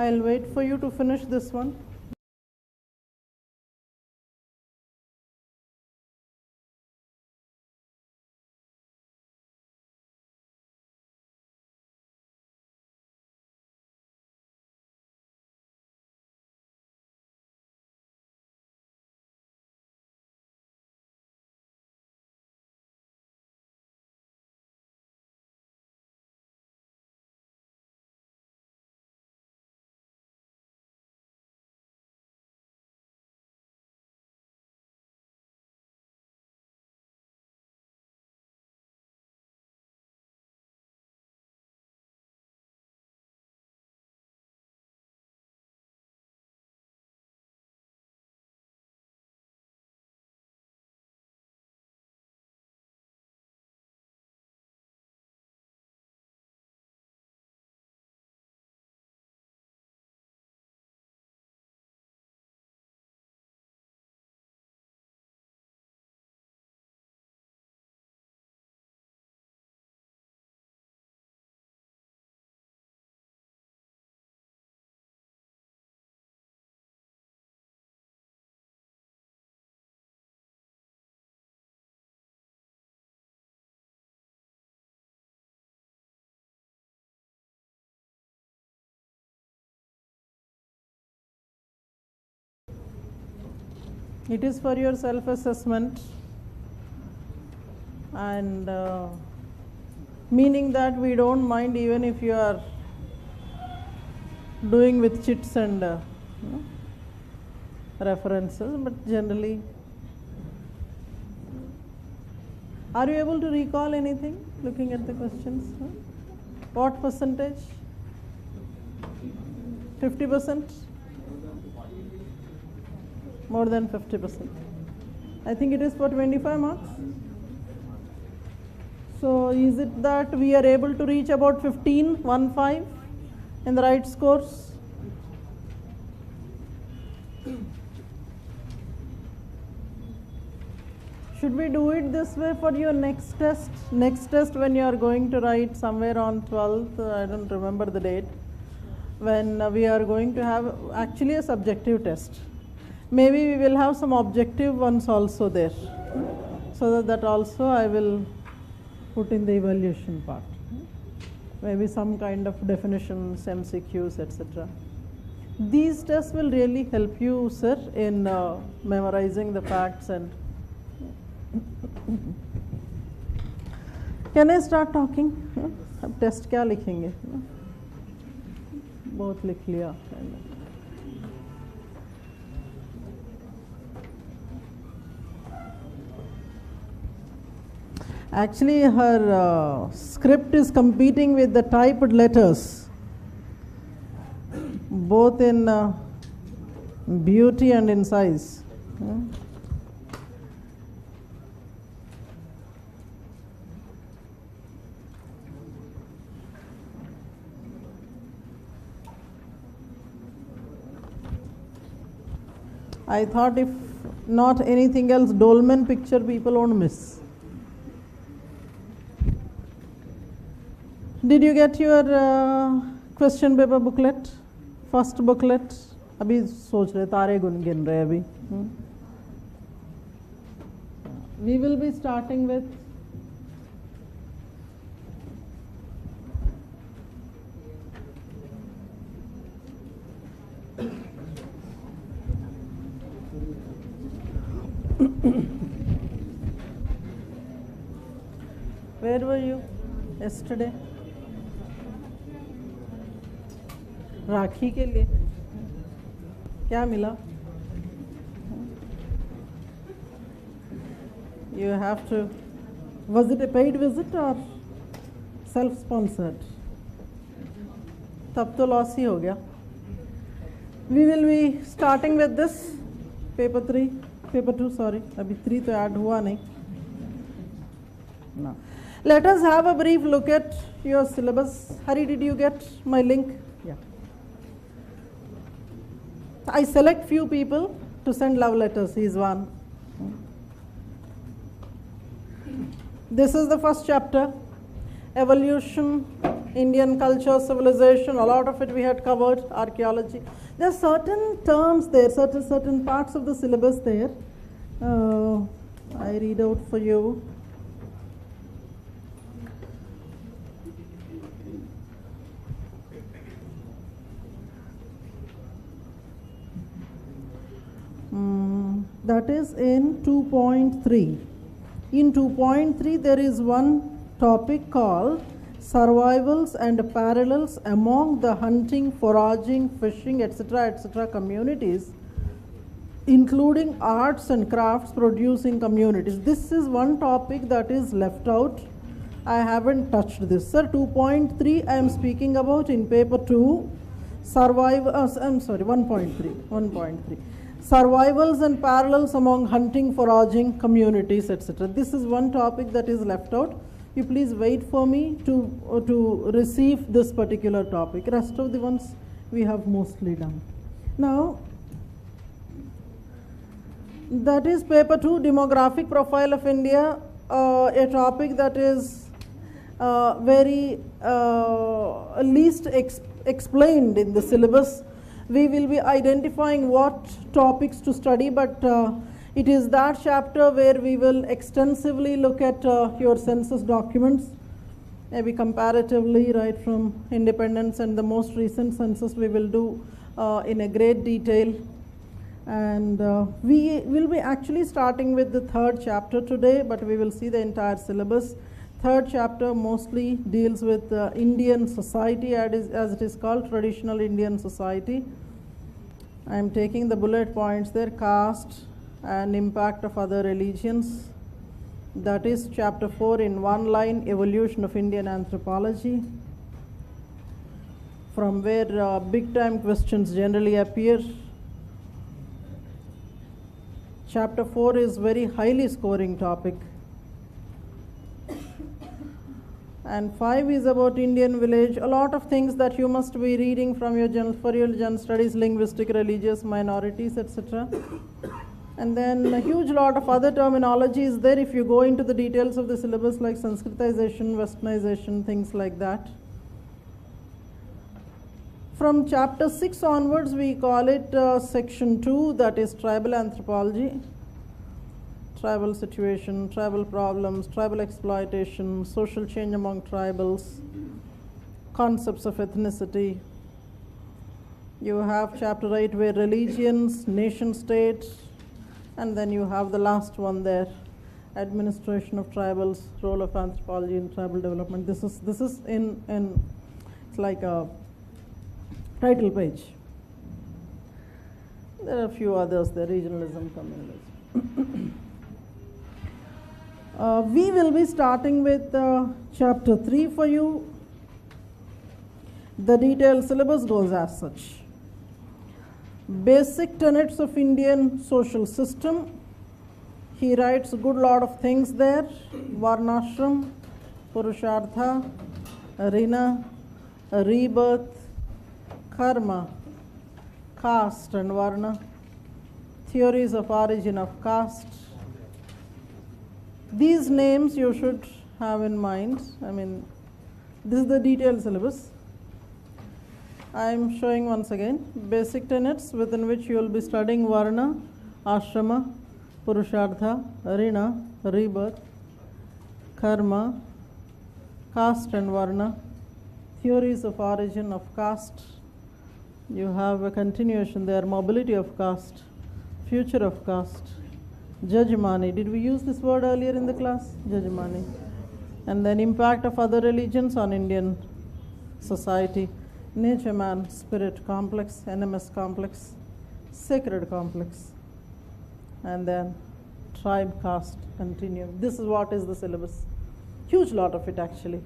I'll wait for you to finish this one. It is for your self-assessment, and meaning that we don't mind even if you are doing with chits and references, but generally, are you able to recall anything looking at the questions? What percentage? 50%? More than 50%. I think it is for 25 marks. So is it that we are able to reach about 15 in the right scores? Should we do it this way for your next test? Next test when you are going to write somewhere on 12th, I don't remember the date, when we are going to have actually a subjective test. Maybe we will have some objective ones also there, so that also I will put in the evaluation part. Maybe some kind of definitions, MCQs, etc. These tests will really help you, sir, in memorizing the facts. And can I start talking? अब test क्या लिखेंगे? बहुत लिख लिया. Actually, her script is competing with the typed letters, both in beauty and in size. I thought if not anything else, Dolmen picture people won't miss. Did you get your question paper booklet? First booklet? अभी सोच रहे तारे गिन रहे अभी. We will be starting with where were you yesterday? राखी के लिए क्या मिला? You have to. Was it a paid visit or self-sponsored? तब तो लॉस ही हो गया. We will be starting with this paper 2. Sorry, अभी 3 तो ऐड हुआ नहीं. No. Let us have a brief look at your syllabus. Hari, did you get my link? Yeah. I select few people to send love letters. He is one. This is the first chapter, evolution Indian culture, civilization, a lot of it we had covered, archaeology. There are certain terms there, certain parts of the syllabus there. I read out for you. That is in 2.3. In 2.3 there is one topic called survivals and parallels among the hunting, foraging, fishing, etc. communities, including arts and crafts producing communities. This is one topic that is left out. I haven't touched this. Sir, 2.3 I am speaking about in paper 2. I'm sorry, 1.3. Survivals and parallels among hunting, foraging, communities, etc. This is one topic that is left out. You please wait for me to receive this particular topic. Rest of the ones we have mostly done. Now, that is paper 2, demographic profile of India, a topic that is very least explained in the syllabus. We will be identifying what topics to study, but it is that chapter where we will extensively look at your census documents, maybe comparatively right from independence and the most recent census we will do in a great detail. And we will be actually starting with the third chapter today, but we will see the entire syllabus. Third chapter mostly deals with Indian society, as it is called, traditional Indian society. I am taking the bullet points there, caste and impact of other religions. That is chapter 4 in one line, evolution of Indian anthropology, from where big time questions generally appear. Chapter 4 is very highly scoring topic. And 5 is about Indian village. A lot of things that you must be reading from your general studies, linguistic, religious, minorities, etc. And then a huge lot of other terminology is there if you go into the details of the syllabus, like Sanskritization, Westernization, things like that. From chapter 6 onwards, we call it section 2, that is tribal anthropology. Tribal situation, tribal problems, tribal exploitation, social change among tribals, concepts of ethnicity. You have chapter 8 where religions, nation state, and then you have the last one there, administration of tribals, role of anthropology in tribal development. This is in it's like a title page. There are a few others there, regionalism, communalism. We will be starting with chapter 3 for you. The detailed syllabus goes as such. Basic tenets of Indian social system. He writes a good lot of things there. Varnashram, Purushartha, Rina, rebirth, karma, caste and varna, theories of origin of caste. These names you should have in mind. I mean, this is the detailed syllabus. I am showing once again basic tenets within which you will be studying Varna, Ashrama, Purushartha, Rina, rebirth, karma, caste and varna, theories of origin of caste. You have a continuation there, mobility of caste, future of caste, Jajmani. Did we use this word earlier in the class? Jajmani. And then impact of other religions on Indian society. Nature, man, spirit complex, NMS complex, sacred complex. And then tribe, caste, continuum. This is what is the syllabus. Huge lot of it actually.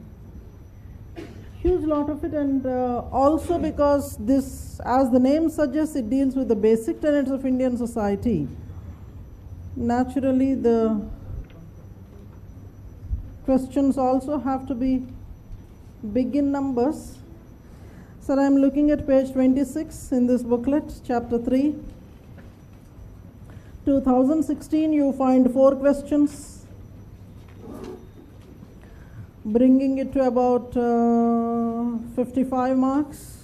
Huge lot of it, and also because this, as the name suggests, it deals with the basic tenets of Indian society. Naturally, the questions also have to be big in numbers. So I am looking at page 26 in this booklet, chapter 3. 2016, you find 4 questions. bringing it to about 55 marks.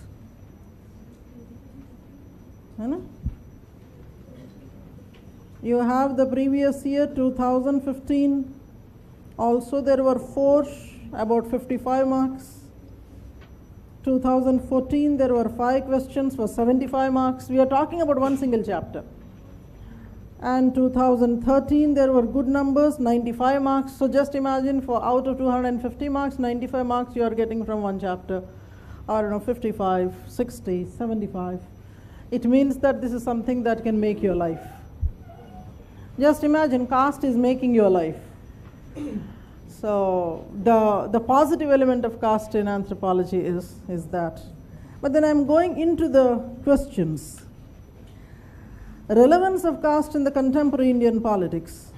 You have the previous year 2015, also there were 4 about 55 marks. 2014 there were 5 questions for 75 marks. We are talking about one single chapter. And 2013 there were good numbers, 95 marks. So just imagine, for out of 250 marks, 95 marks you are getting from one chapter. I don't know, 55, 60, 75. It means that this is something that can make your life. Just imagine, caste is making your life. So the positive element of caste in anthropology is that. But then I'm going into the questions. Relevance of caste in the contemporary Indian politics.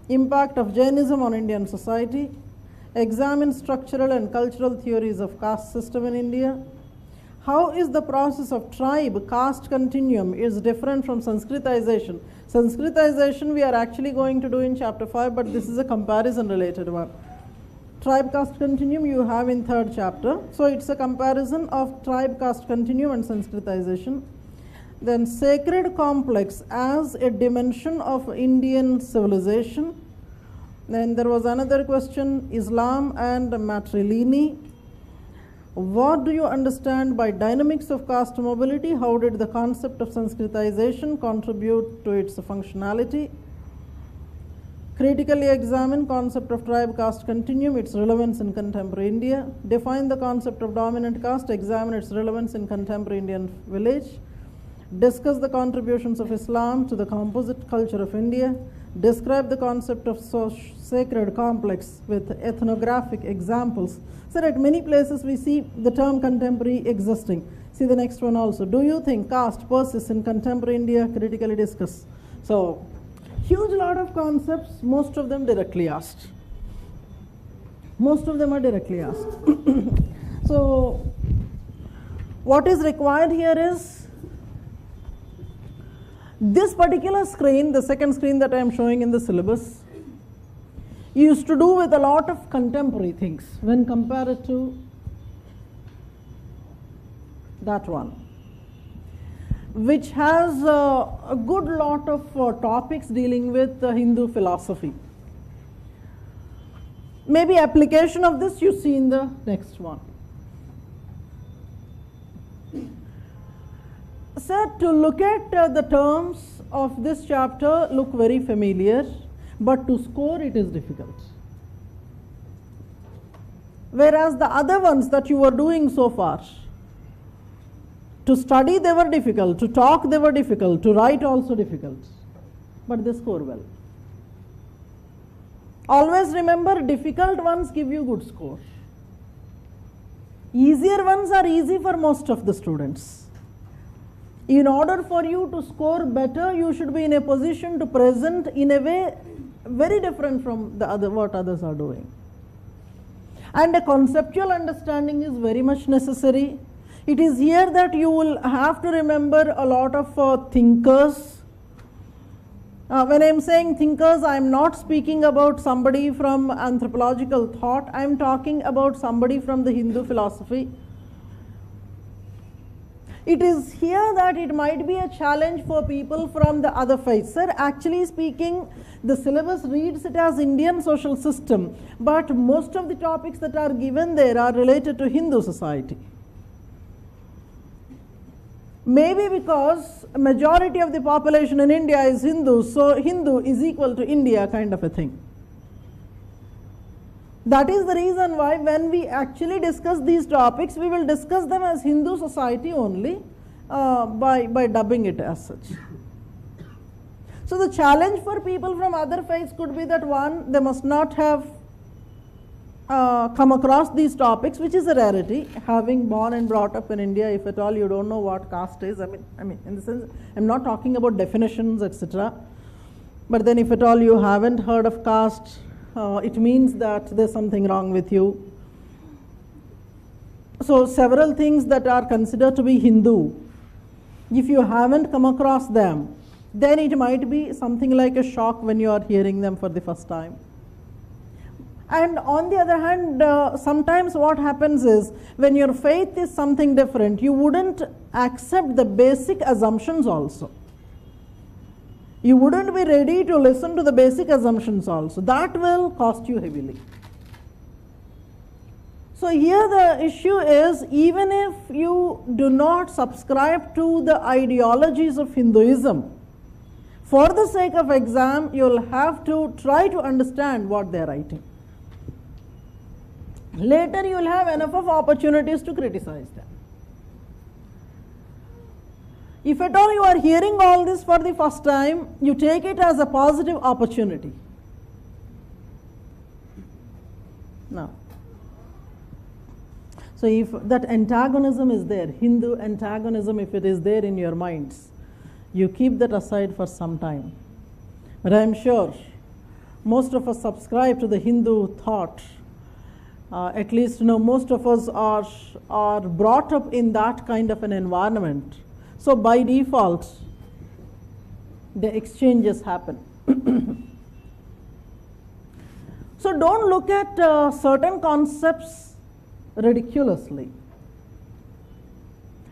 Impact of Jainism on Indian society. Examine structural and cultural theories of caste system in India. How is the process of tribe caste continuum is different from Sanskritization? Sanskritization we are actually going to do in chapter 5, but this is a comparison related one. Tribe caste continuum you have in 3rd chapter. So it's a comparison of tribe caste continuum and Sanskritization. Then sacred complex as a dimension of Indian civilization. Then there was another question, Islam and matrilineal. What do you understand by dynamics of caste mobility? How did the concept of Sanskritization contribute to its functionality? Critically examine concept of tribe caste continuum, its relevance in contemporary India. Define the concept of dominant caste, examine its relevance in contemporary Indian village. Discuss the contributions of Islam to the composite culture of India. Describe the concept of sacred complex with ethnographic examples. So at many places we see the term contemporary existing. See the next one also. Do you think caste persists in contemporary India? Critically discuss. So huge lot of concepts, most of them directly asked. Most of them are directly asked. So what is required here is this particular screen, the second screen that I am showing in the syllabus, used to do with a lot of contemporary things when compared to that one, which has a good lot of topics dealing with Hindu philosophy. Maybe application of this you see in the next one. So to look at the terms of this chapter look very familiar, but to score it is difficult. Whereas the other ones that you were doing so far, to study they were difficult, to talk they were difficult, to write also difficult, but they score well. Always remember, difficult ones give you good score. Easier ones are easy for most of the students. In order for you to score better, you should be in a position to present in a way very different from what others are doing. And a conceptual understanding is very much necessary. It is here that you will have to remember a lot of thinkers. When I am saying thinkers, I am not speaking about somebody from anthropological thought. I am talking about somebody from the Hindu philosophy. It is here that it might be a challenge for people from the other faiths. Sir, actually speaking, the syllabus reads it as Indian social system, but most of the topics that are given there are related to Hindu society. Maybe because a majority of the population in India is Hindu, so Hindu is equal to India kind of a thing. That is the reason why when we actually discuss these topics, we will discuss them as Hindu society only by dubbing it as such. So the challenge for people from other faiths could be that one, they must not have come across these topics, which is a rarity. Having born and brought up in India, if at all you don't know what caste is, I mean in the sense, I'm not talking about definitions, etc. But then if at all you haven't heard of caste, it means that there's something wrong with you. So several things that are considered to be Hindu, if you haven't come across them, then it might be something like a shock when you are hearing them for the first time. And on the other hand, sometimes what happens is, when your faith is something different, you wouldn't accept the basic assumptions also. You wouldn't be ready to listen to the basic assumptions also. That will cost you heavily. So here the issue is, even if you do not subscribe to the ideologies of Hinduism, for the sake of exam, you will have to try to understand what they are writing. Later you will have enough of opportunities to criticize them. If at all you are hearing all this for the first time, you take it as a positive opportunity. Now, so if that antagonism is there, Hindu antagonism, if it is there in your minds, you keep that aside for some time. But I am sure most of us subscribe to the Hindu thought. At least most of us are brought up in that kind of an environment. So by default, the exchanges happen. So don't look at certain concepts ridiculously.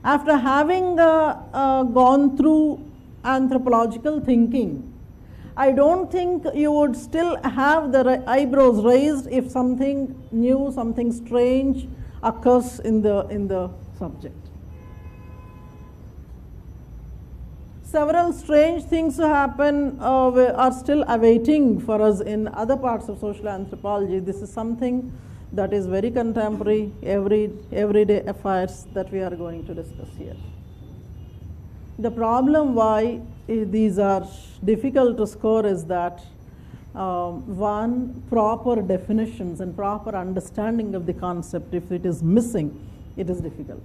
After having gone through anthropological thinking, I don't think you would still have the eyebrows raised if something new, something strange occurs in the subject. Several strange things happen are still awaiting for us in other parts of social anthropology. This is something that is very contemporary, everyday affairs that we are going to discuss here. The problem why these are difficult to score is that one, proper definitions and proper understanding of the concept, if it is missing, it is difficult.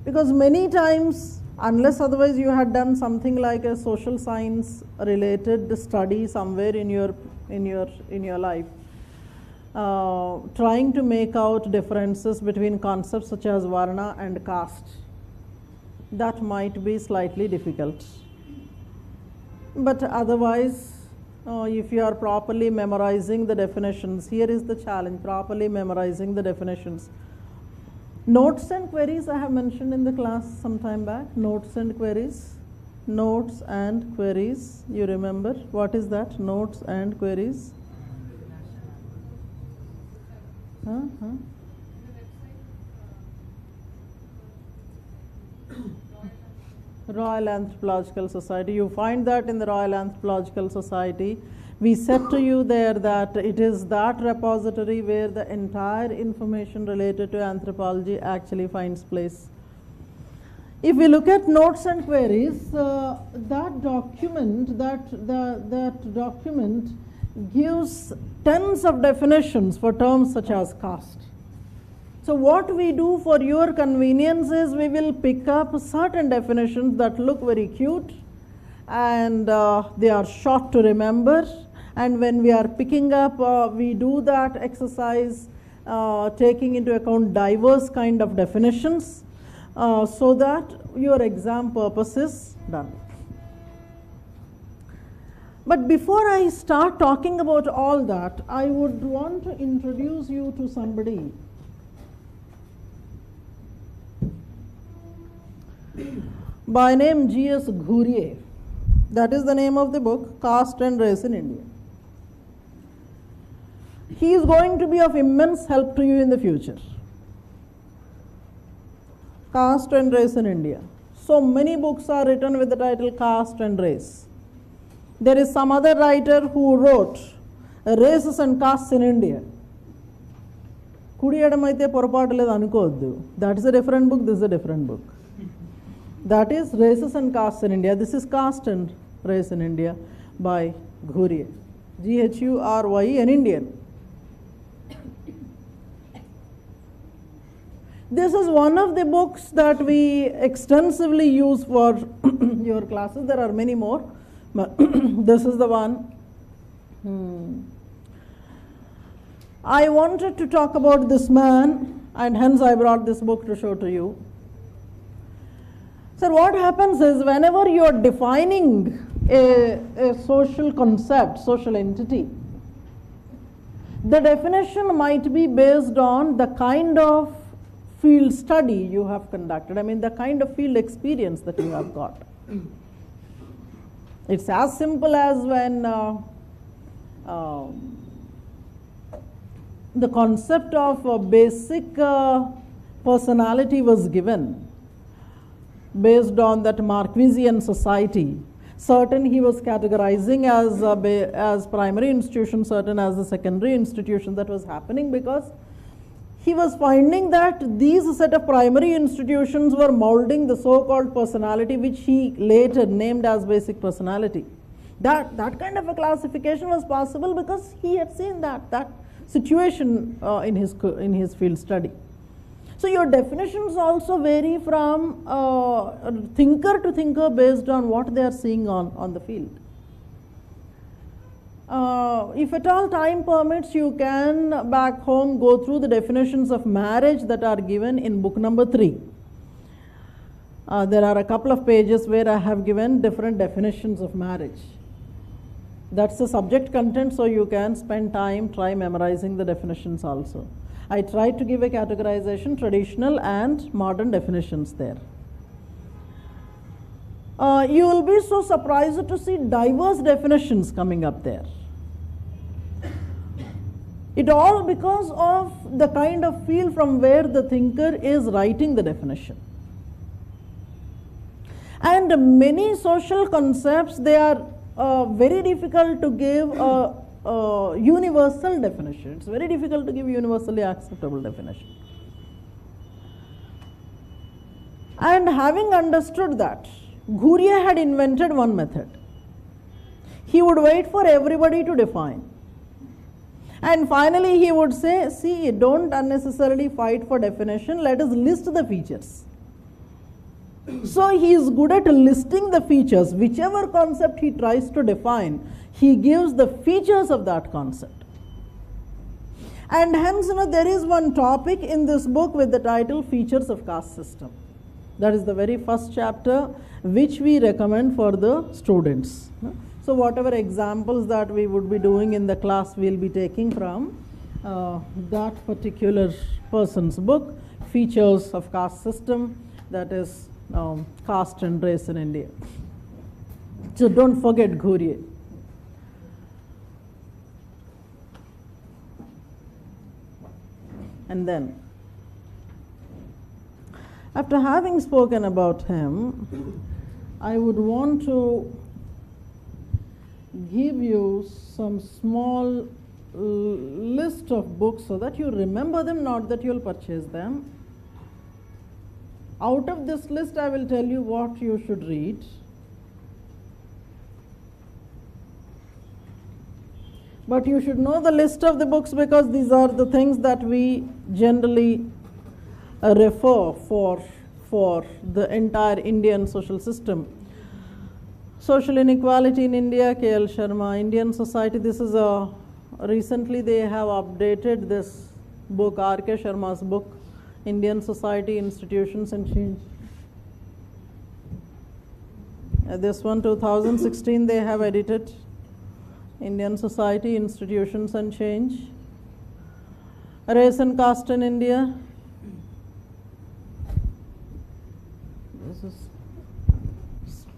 Because many times, unless otherwise you had done something like a social science related study somewhere in your life, trying to make out differences between concepts such as varna and caste, that might be slightly difficult. But otherwise, if you are properly memorizing the definitions, here is the challenge, properly memorizing the definitions. Notes and queries I have mentioned in the class some time back. Notes and queries. Notes and queries. You remember what is that? Notes and queries. Royal Anthropological Society. You find that in the Royal Anthropological Society. We said to you there that it is that repository where the entire information related to anthropology actually finds place. If we look at notes and queries, that document gives tons of definitions for terms such as caste. So what we do for your convenience is we will pick up certain definitions that look very cute and they are short to remember. And when we are picking up, we do that exercise taking into account diverse kind of definitions so that your exam purpose is done. But before I start talking about all that, I would want to introduce you to somebody by name G.S. Ghurye. That is the name of the book, Caste and Race in India. He is going to be of immense help to you in the future. Caste and Race in India. So many books are written with the title Caste and Race. There is some other writer who wrote Races and Castes in India. That is a different book, this is a different book. That is Races and Castes in India. This is Caste and Race in India by Ghurye. Ghurye, an Indian. This is one of the books that we extensively use for your classes. There are many more, but this is the one. I wanted to talk about this man, and hence I brought this book to show to you. So what happens is, whenever you are defining a social concept, social entity, The definition might be based on the kind of field study you have conducted, I mean the kind of field experience that you have got. It's as simple as when the concept of a basic personality was given based on that Marquisian society. Certain he was categorizing as primary institution, certain as the secondary institution. That was happening because he was finding that these set of primary institutions were molding the so-called personality, which he later named as basic personality. That kind of a classification was possible because he had seen that situation in his field study. So your definitions also vary from thinker to thinker based on what they are seeing on the field. If at all time permits, you can back home go through the definitions of marriage that are given in book number 3. There are a couple of pages where I have given different definitions of marriage. That's the subject content, so you can spend time, try memorizing the definitions also. I tried to give a categorization, traditional and modern definitions there. You will be so surprised to see diverse definitions coming up there. It all because of the kind of field from where the thinker is writing the definition. And many social concepts, they are very difficult to give a universal definition. It's very difficult to give universally acceptable definition. And having understood that, Ghurye had invented one method. He would wait for everybody to define. And finally he would say, see, don't unnecessarily fight for definition, let us list the features. So he is good at listing the features. Whichever concept he tries to define, he gives the features of that concept. And hence, there is one topic in this book with the title Features of Caste System. That is the very first chapter which we recommend for the students. So whatever examples that we would be doing in the class, we will be taking from that particular person's book, Features of Caste System, that is caste and race in India. So don't forget Ghurye. And then, after having spoken about him, I would want to give you some small list of books so that you remember them, not that you will purchase them. Out of this list, I will tell you what you should read. But you should know the list of the books because these are the things that we generally refer for the entire Indian social system. Social Inequality in India, K.L. Sharma, Indian Society. This is recently they have updated this book, R.K. Sharma's book, Indian Society, Institutions and Change. This one, 2016, they have edited. Indian Society, Institutions and Change. Race and Caste in India. This is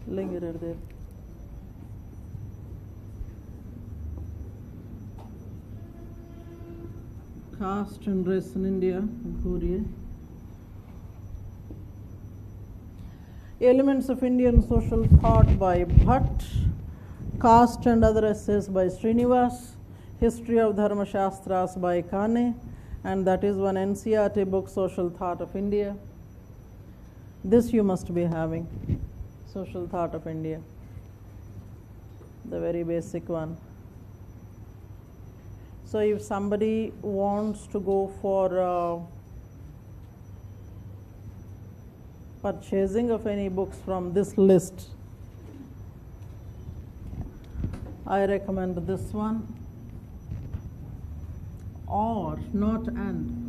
lingered there. Caste and Race in India, Ghurye. Elements of Indian Social Thought by Bhatt. Caste and Other Essays by Srinivas. History of Dharma Shastras by Kane. And that is one NCERT book, Social Thought of India. This you must be having, Social Thought of India, the very basic one. So if somebody wants to go for purchasing of any books from this list, I recommend this one, or not and.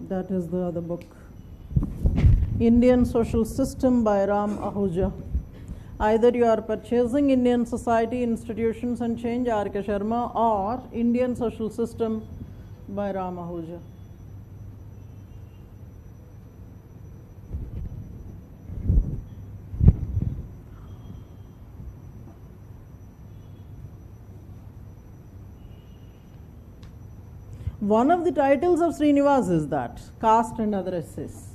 That is the other book. Indian Social System by Ram Ahuja. Either you are purchasing Indian Society, Institutions and Change, R.K. Sharma, or Indian Social System by Ram Ahuja. One of the titles of Srinivas is that, Caste and Other Essays.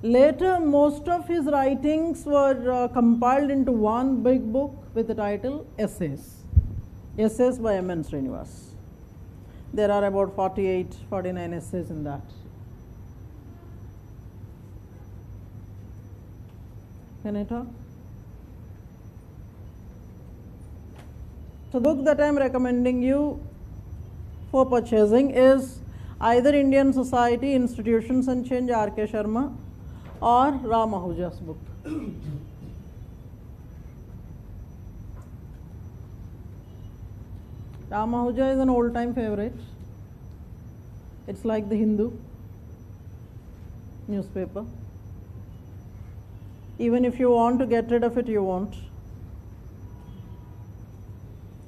Later, most of his writings were compiled into one big book with the title Essays. Essays by M.N. Srinivas. There are about 48, 49 essays in that. Can I talk? So the book that I am recommending you for purchasing is either Indian Society, Institutions and Change, R.K. Sharma, or Ram Ahuja's book. Ram Ahuja is an old-time favorite. It's like the Hindu newspaper. Even if you want to get rid of it, you won't.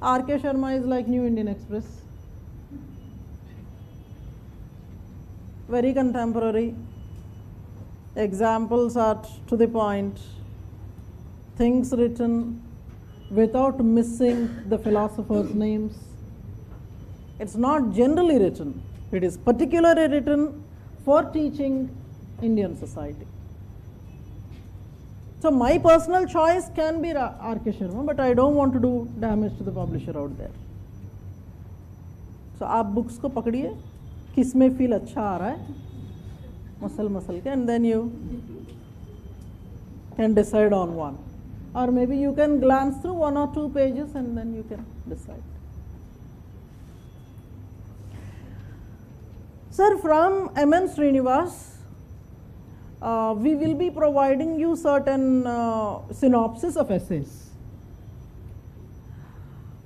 R.K. Sharma is like New Indian Express. Very contemporary. Examples are to the point. Things written without missing the philosophers' names. It's not generally written. It is particularly written for teaching Indian society. So my personal choice can be R.K. Sharma, but I don't want to do damage to the publisher out there. So आप books को पकड़िए, किसमें feel अच्छा आ रहा है, muscle के, and then you can decide on one. Or maybe you can glance through 1 or 2 pages and then you can decide. Sir, from M.N. Srinivas, we will be providing you certain synopsis of essays.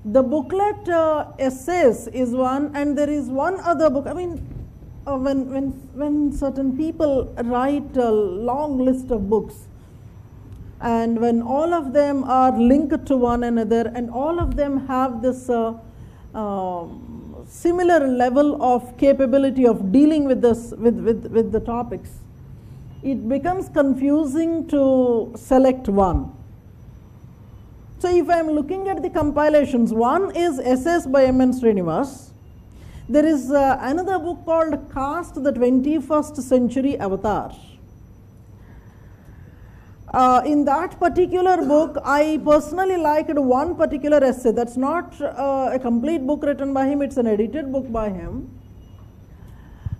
The booklet Essays is one, and there is one other book. I mean, when certain people write a long list of books, and when all of them are linked to one another, and all of them have this similar level of capability of dealing with this with the topics, it becomes confusing to select one. So if I am looking at the compilations, one is Essays by M.N. Srinivas. There is another book called Caste, the 21st Century Avatar. In that particular book, I personally liked one particular essay. That's not a complete book written by him, it's an edited book by him.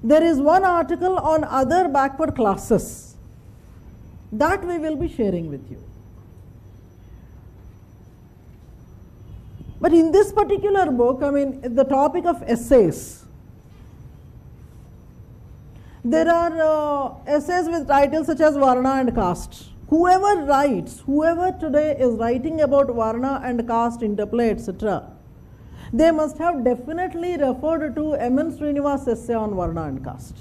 There is one article on other backward classes. That we will be sharing with you. But in this particular book, I mean, the topic of essays, there are essays with titles such as Varna and Caste. Whoever writes, whoever today is writing about Varna and Caste interplay, etc., they must have definitely referred to M.N. Srinivas' essay on Varna and Caste.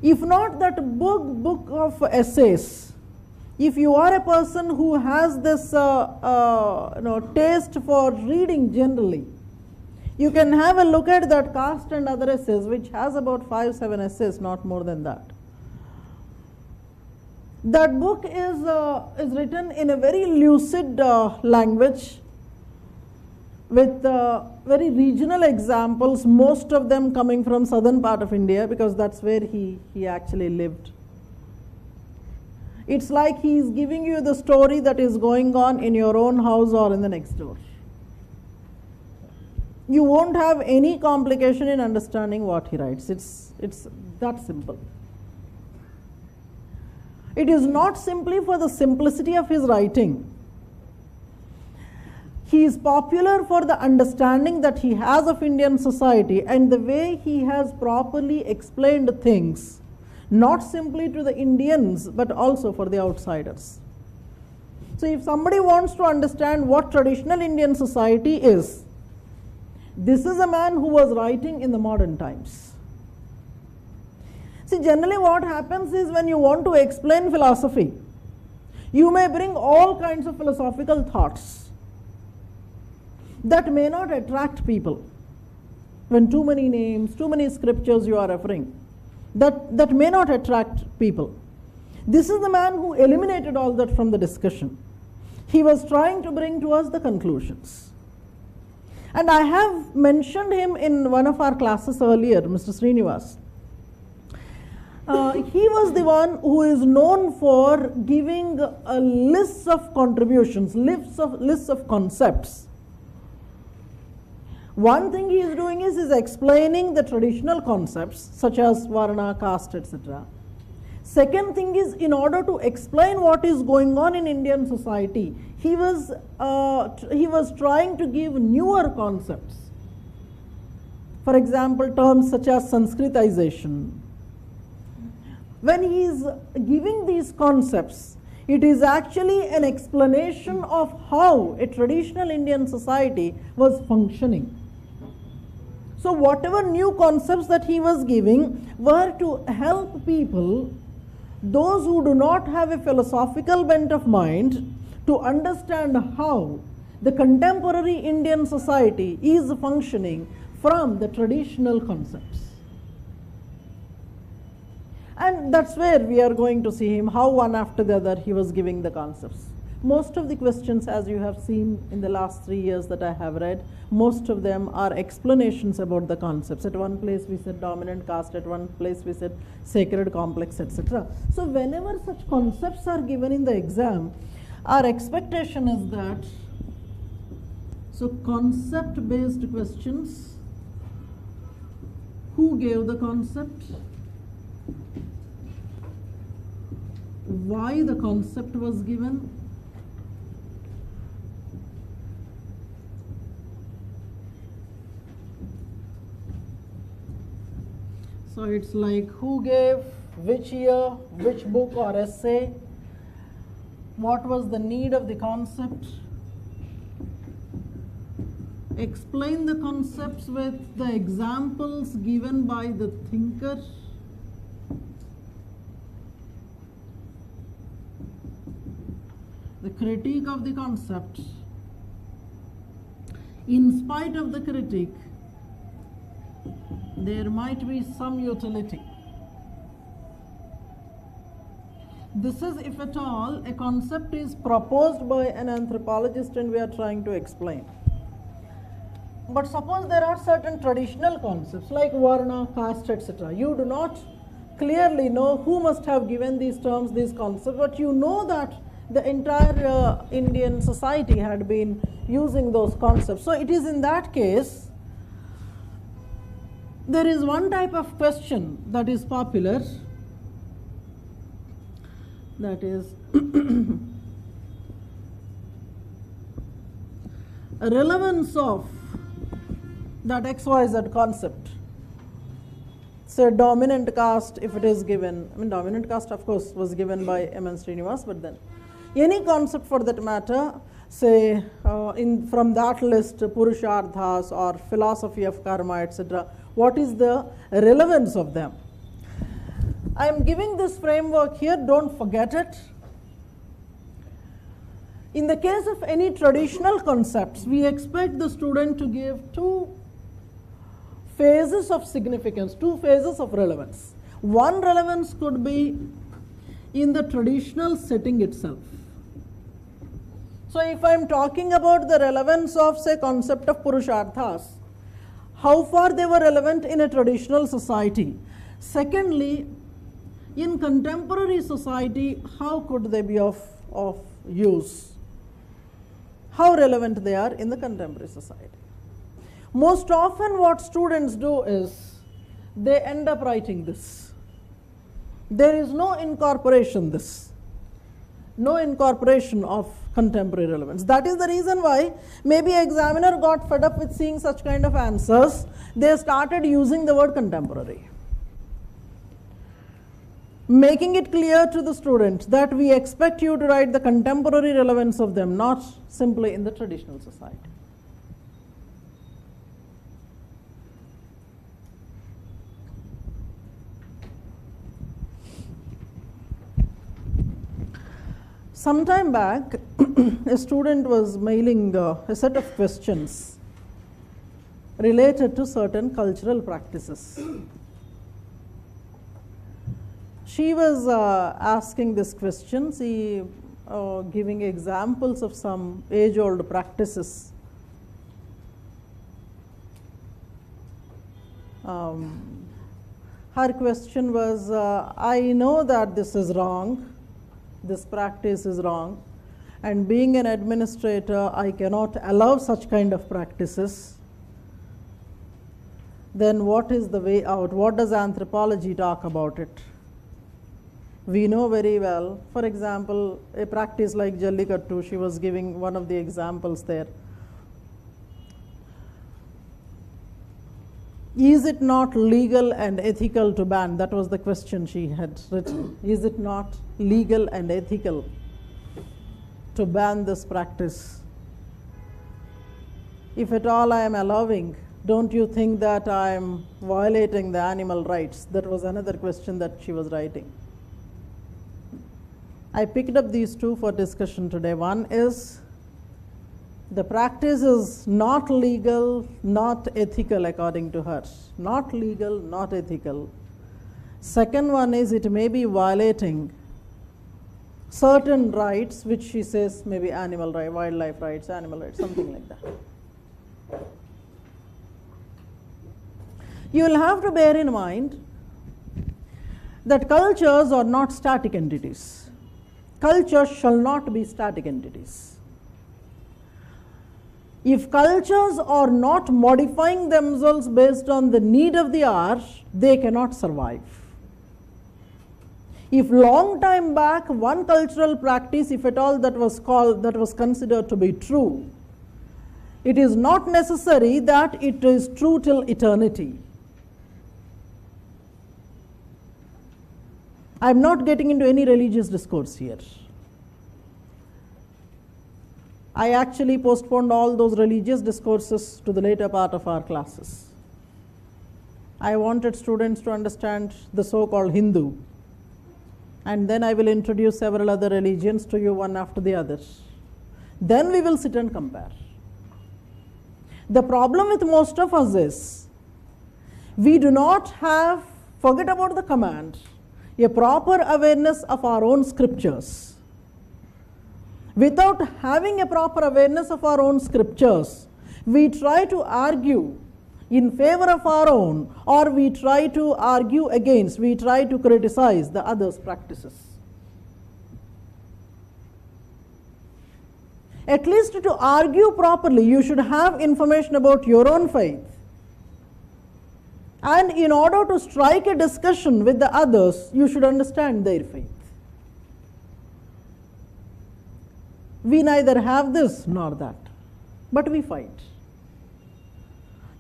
If not that book of essays, if you are a person who has this taste for reading generally, you can have a look at that Caste and Other Essays, which has about 5-7 essays, not more than that. That book is written in a very lucid language with very regional examples, most of them coming from southern part of India, because that's where he actually lived. It's like he is giving you the story that is going on in your own house or in the next door. You won't have any complication in understanding what he writes. It's that simple. It is not simply for the simplicity of his writing. He is popular for the understanding that he has of Indian society and the way he has properly explained things, not simply to the Indians, but also for the outsiders. So if somebody wants to understand what traditional Indian society is, This is a man who was writing in the modern times. See, generally what happens is when you want to explain philosophy, you may bring all kinds of philosophical thoughts that may not attract people. When too many names, too many scriptures you are referring, that may not attract people. This is the man who eliminated all that from the discussion. He was trying to bring to us the conclusions. And I have mentioned him in one of our classes earlier, Mr. Srinivas. He was the one who is known for giving a list of contributions, lists of concepts. One thing he is doing is explaining the traditional concepts such as Varna, caste, etc. Second thing is, in order to explain what is going on in Indian society, he was trying to give newer concepts. For example, terms such as Sanskritization. When he is giving these concepts, it is actually an explanation of how a traditional Indian society was functioning. So whatever new concepts that he was giving were to help people, those who do not have a philosophical bent of mind, to understand how the contemporary Indian society is functioning from the traditional concepts. And that's where we are going to see him, how one after the other he was giving the concepts. Most of the questions, as you have seen in the last 3 years that I have read, most of them are explanations about the concepts. At one place we said dominant caste, at one place we said sacred complex, etc. So whenever such concepts are given in the exam, our expectation is that, so concept based questions, who gave the concept, why the concept was given, so it's like who gave, which year, which book or essay, what was the need of the concept, explain the concepts with the examples given by the thinker, the critique of the concept, in spite of the critique, there might be some utility. This is, if at all, a concept is proposed by an anthropologist and we are trying to explain. But suppose there are certain traditional concepts like Varna, caste, etc. You do not clearly know who must have given these terms, these concepts, but you know that the entire Indian society had been using those concepts. So it is in that case, there is one type of question that is popular, that is relevance of that XYZ concept. Say dominant caste, if it is given, I mean dominant caste of course was given by M.N. Srinivas, but then any concept for that matter, say from that list, Purusharthas or philosophy of karma, etc. What is the relevance of them? I am giving this framework here, don't forget it. In the case of any traditional concepts, we expect the student to give two phases of significance, two phases of relevance. One relevance could be in the traditional setting itself. So if I am talking about the relevance of, say, concept of Purusharthas, how far they were relevant in a traditional society. Secondly, in contemporary society, how could they be of use? How relevant they are in the contemporary society. Most often what students do is, they end up writing this. There is no incorporation of contemporary relevance. That is the reason why maybe examiner got fed up with seeing such kind of answers. They started using the word contemporary, making it clear to the student that we expect you to write the contemporary relevance of them, not simply in the traditional society. Some time back, a student was mailing a set of questions related to certain cultural practices. She was asking this question, giving examples of some age-old practices. Her question was, I know that this is wrong, this practice is wrong, and being an administrator, I cannot allow such kind of practices. Then what is the way out? What does anthropology talk about it? We know very well, for example, a practice like Jallikattu, she was giving one of the examples there. Is it not legal and ethical to ban? That was the question she had written. Is it not legal and ethical to ban this practice? If at all I am allowing, don't you think that I am violating the animal rights? That was another question that she was writing. I picked up these two for discussion today. One is, the practice is not legal, not ethical according to her. Not legal, not ethical. Second one is, it may be violating certain rights, which she says may be animal rights, wildlife rights, animal rights, something like that. You will have to bear in mind that cultures are not static entities. Cultures shall not be static entities. If cultures are not modifying themselves based on the need of the hour, they cannot survive. If long time back one cultural practice, if at all that was considered to be true, it is not necessary that it is true till eternity. I am not getting into any religious discourse here. I actually postponed all those religious discourses to the later part of our classes. I wanted students to understand the so-called Hindu, and then I will introduce several other religions to you one after the other. Then we will sit and compare. The problem with most of us is, we do not have, forget about the command, a proper awareness of our own scriptures. Without having a proper awareness of our own scriptures, we try to argue in favor of our own, or we try to argue against, we try to criticize the others' practices. At least to argue properly, you should have information about your own faith. And in order to strike a discussion with the others, you should understand their faith. We neither have this nor that, but we fight.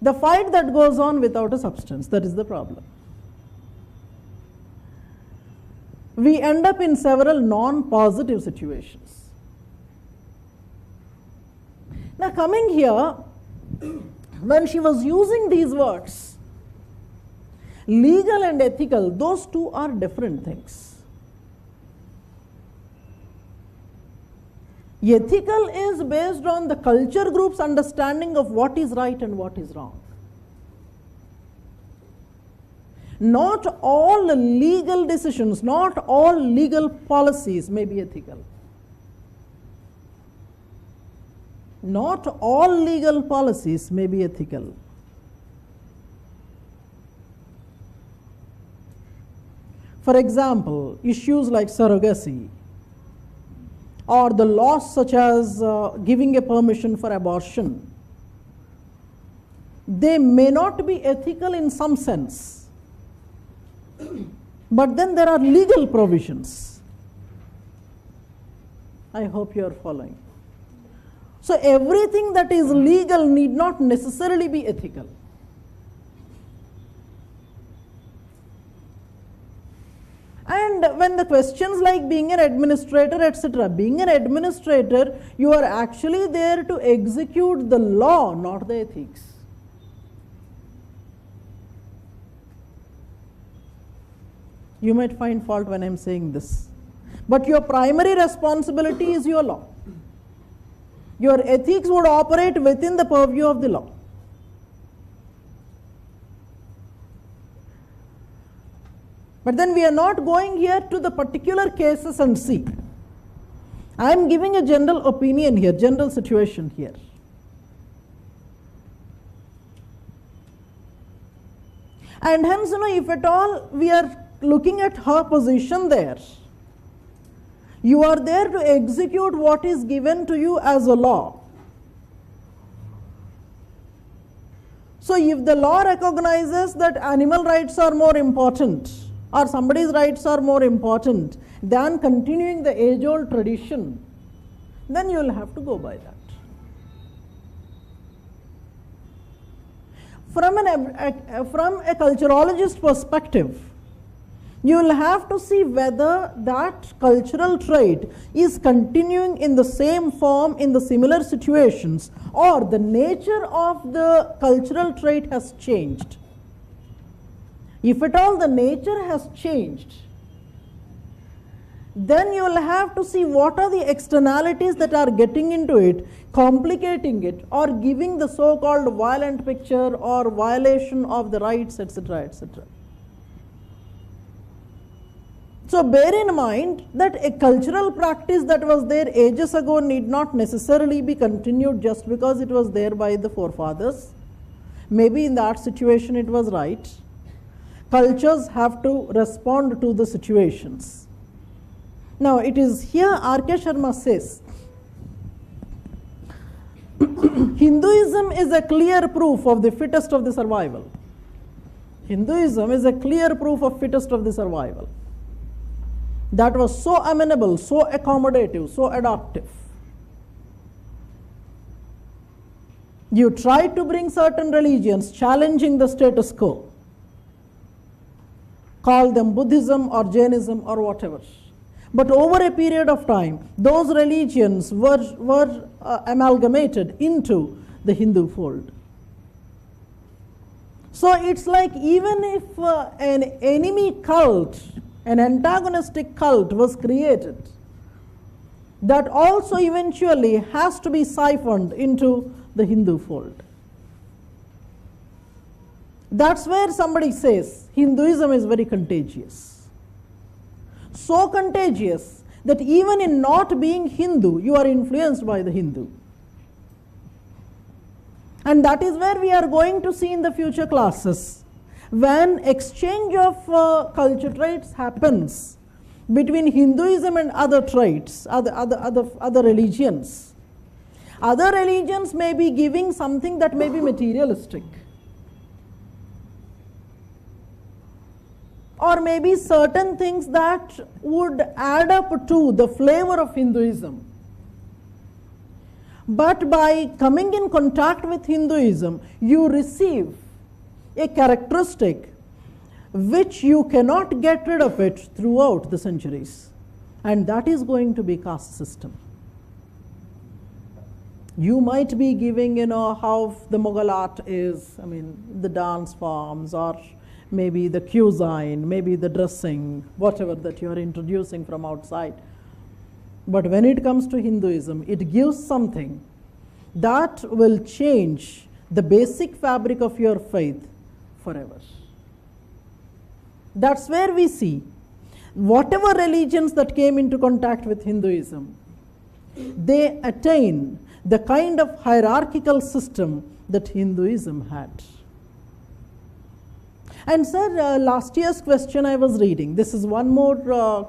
The fight that goes on without a substance, that is the problem. We end up in several non-positive situations. Now coming here, when she was using these words, legal and ethical, those two are different things. Ethical is based on the culture group's understanding of what is right and what is wrong. Not all legal decisions, not all legal policies may be ethical. Not all legal policies may be ethical. For example, issues like surrogacy, or the laws such as giving a permission for abortion, they may not be ethical in some sense, but then there are legal provisions. I hope you are following. So everything that is legal need not necessarily be ethical. And when the questions like being an administrator, etc., being an administrator, you are actually there to execute the law, not the ethics. You might find fault when I am saying this, But your primary responsibility is your law. Your ethics would operate within the purview of the law. But then we are not going here to the particular cases and see. I am giving a general opinion here, general situation here. And hence, if at all we are looking at her position there, you are there to execute what is given to you as a law. So if the law recognizes that animal rights are more important, or somebody's rights are more important than continuing the age-old tradition, then you will have to go by that. From a culturologist perspective, you will have to see whether that cultural trait is continuing in the same form in the similar situations, or the nature of the cultural trait has changed. If at all the nature has changed, then you will have to see what are the externalities that are getting into it, complicating it, or giving the so-called violent picture or violation of the rights, etc., etc. So bear in mind that a cultural practice that was there ages ago need not necessarily be continued just because it was there by the forefathers. Maybe in that situation it was right. Cultures have to respond to the situations. Now it is here R.K. Sharma says, Hinduism is a clear proof of the fittest of the survival. Hinduism is a clear proof of fittest of the survival. That was so amenable, so accommodative, so adaptive. You tried to bring certain religions challenging the status quo. Call them Buddhism or Jainism or whatever. But over a period of time, those religions were amalgamated into the Hindu fold. So it's like even if an enemy cult, an antagonistic cult was created, that also eventually has to be siphoned into the Hindu fold. That's where somebody says Hinduism is very contagious. So contagious that even in not being Hindu, you are influenced by the Hindu. And that is where we are going to see in the future classes, when exchange of culture traits happens between Hinduism and other traits, other religions. Other religions may be giving something that may be materialistic, or maybe certain things that would add up to the flavor of Hinduism. But by coming in contact with Hinduism, you receive a characteristic which you cannot get rid of it throughout the centuries, and that is going to be caste system. You might be giving, how the Mughal art is, the dance forms, or maybe the cuisine, maybe the dressing, whatever that you are introducing from outside. But when it comes to Hinduism, it gives something that will change the basic fabric of your faith forever. That's where we see whatever religions that came into contact with Hinduism, they attain the kind of hierarchical system that Hinduism had. And sir, last year's question I was reading, this is one more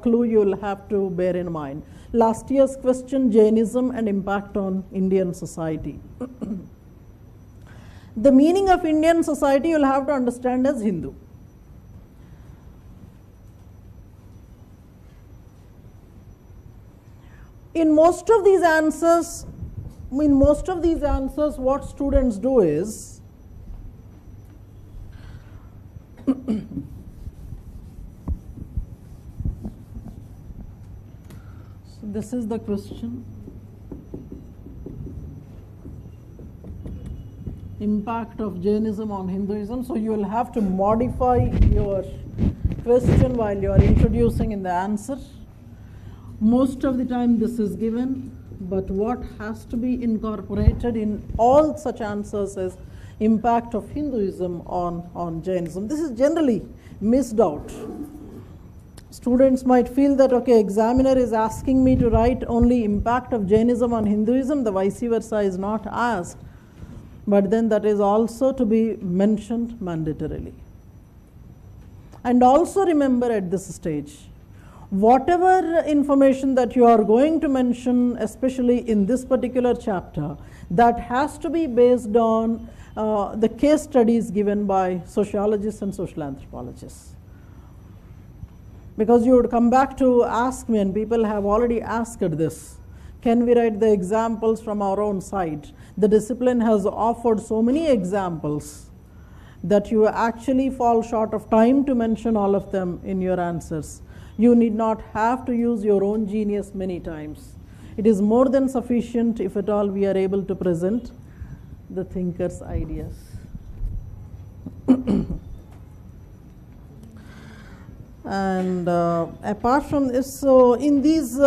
clue you will have to bear in mind. Last year's question, Jainism and impact on Indian society. The meaning of Indian society you will have to understand as Hindu. In most of these answers, what students do is, so this is the question. Impact of Jainism on Hinduism. So you will have to modify your question while you are introducing in the answer. Most of the time this is given, but what has to be incorporated in all such answers is impact of Hinduism on Jainism. This is generally missed out. Students might feel that, okay, examiner is asking me to write only impact of Jainism on Hinduism, the vice versa is not asked, but then that is also to be mentioned mandatorily. And also remember at this stage, whatever information that you are going to mention, especially in this particular chapter, that has to be based on the case studies given by sociologists and social anthropologists. Because you would come back to ask me, and people have already asked this, can we write the examples from our own side? The discipline has offered so many examples that you actually fall short of time to mention all of them in your answers. You need not have to use your own genius many times. It is more than sufficient if at all we are able to present the thinker's ideas. And apart from this, so in these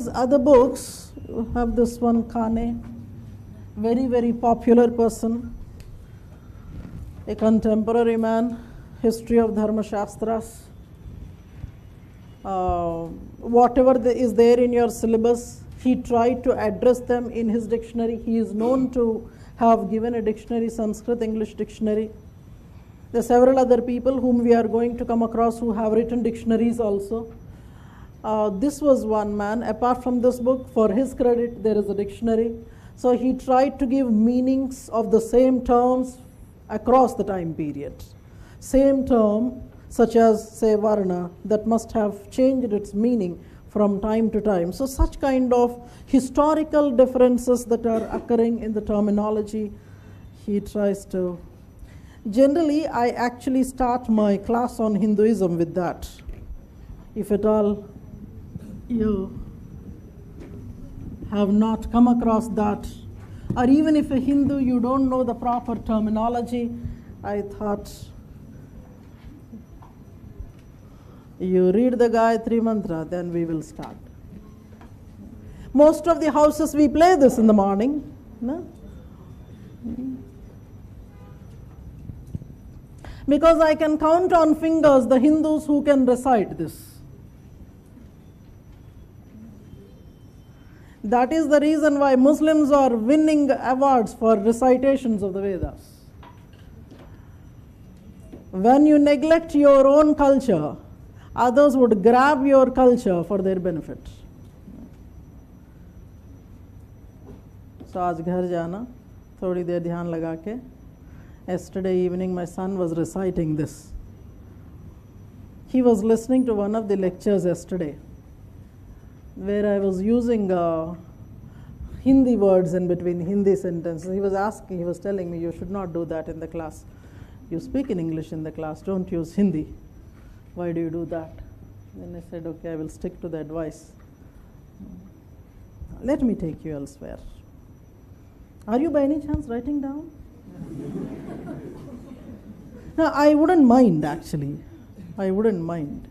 other books, you have this one, Kane, very, very popular person, a contemporary man, history of Dharma Shastras. Whatever is there in your syllabus, he tried to address them in his dictionary. He is known to have given a dictionary, Sanskrit English dictionary. There are several other people whom we are going to come across who have written dictionaries also. This was one man. Apart from this book, for his credit, there is a dictionary. So he tried to give meanings of the same terms across the time period. Same term, such as, say, Varna, that must have changed its meaning from time to time. So such kind of historical differences that are occurring in the terminology, he tries to. Generally, I actually start my class on Hinduism with that. If at all you have not come across that, or even if a Hindu, you don't know the proper terminology, I thought you read the Gayatri Mantra, then we will start. Most of the houses we play this in the morning. No? Because I can count on fingers the Hindus who can recite this. That is the reason why Muslims are winning awards for recitations of the Vedas. When you neglect your own culture, others would grab your culture for their benefit. So आज घर जाना, थोड़ी देर ध्यान लगा के. Yesterday evening, my son was reciting this. He was listening to one of the lectures yesterday, where I was using Hindi words in between Hindi sentences. He was telling me, you should not do that in the class. You speak in English in the class, don't use Hindi. Why do you do that? Then I said, okay, I will stick to the advice. Let me take you elsewhere. Are you by any chance writing down? No, I wouldn't mind actually. I wouldn't mind.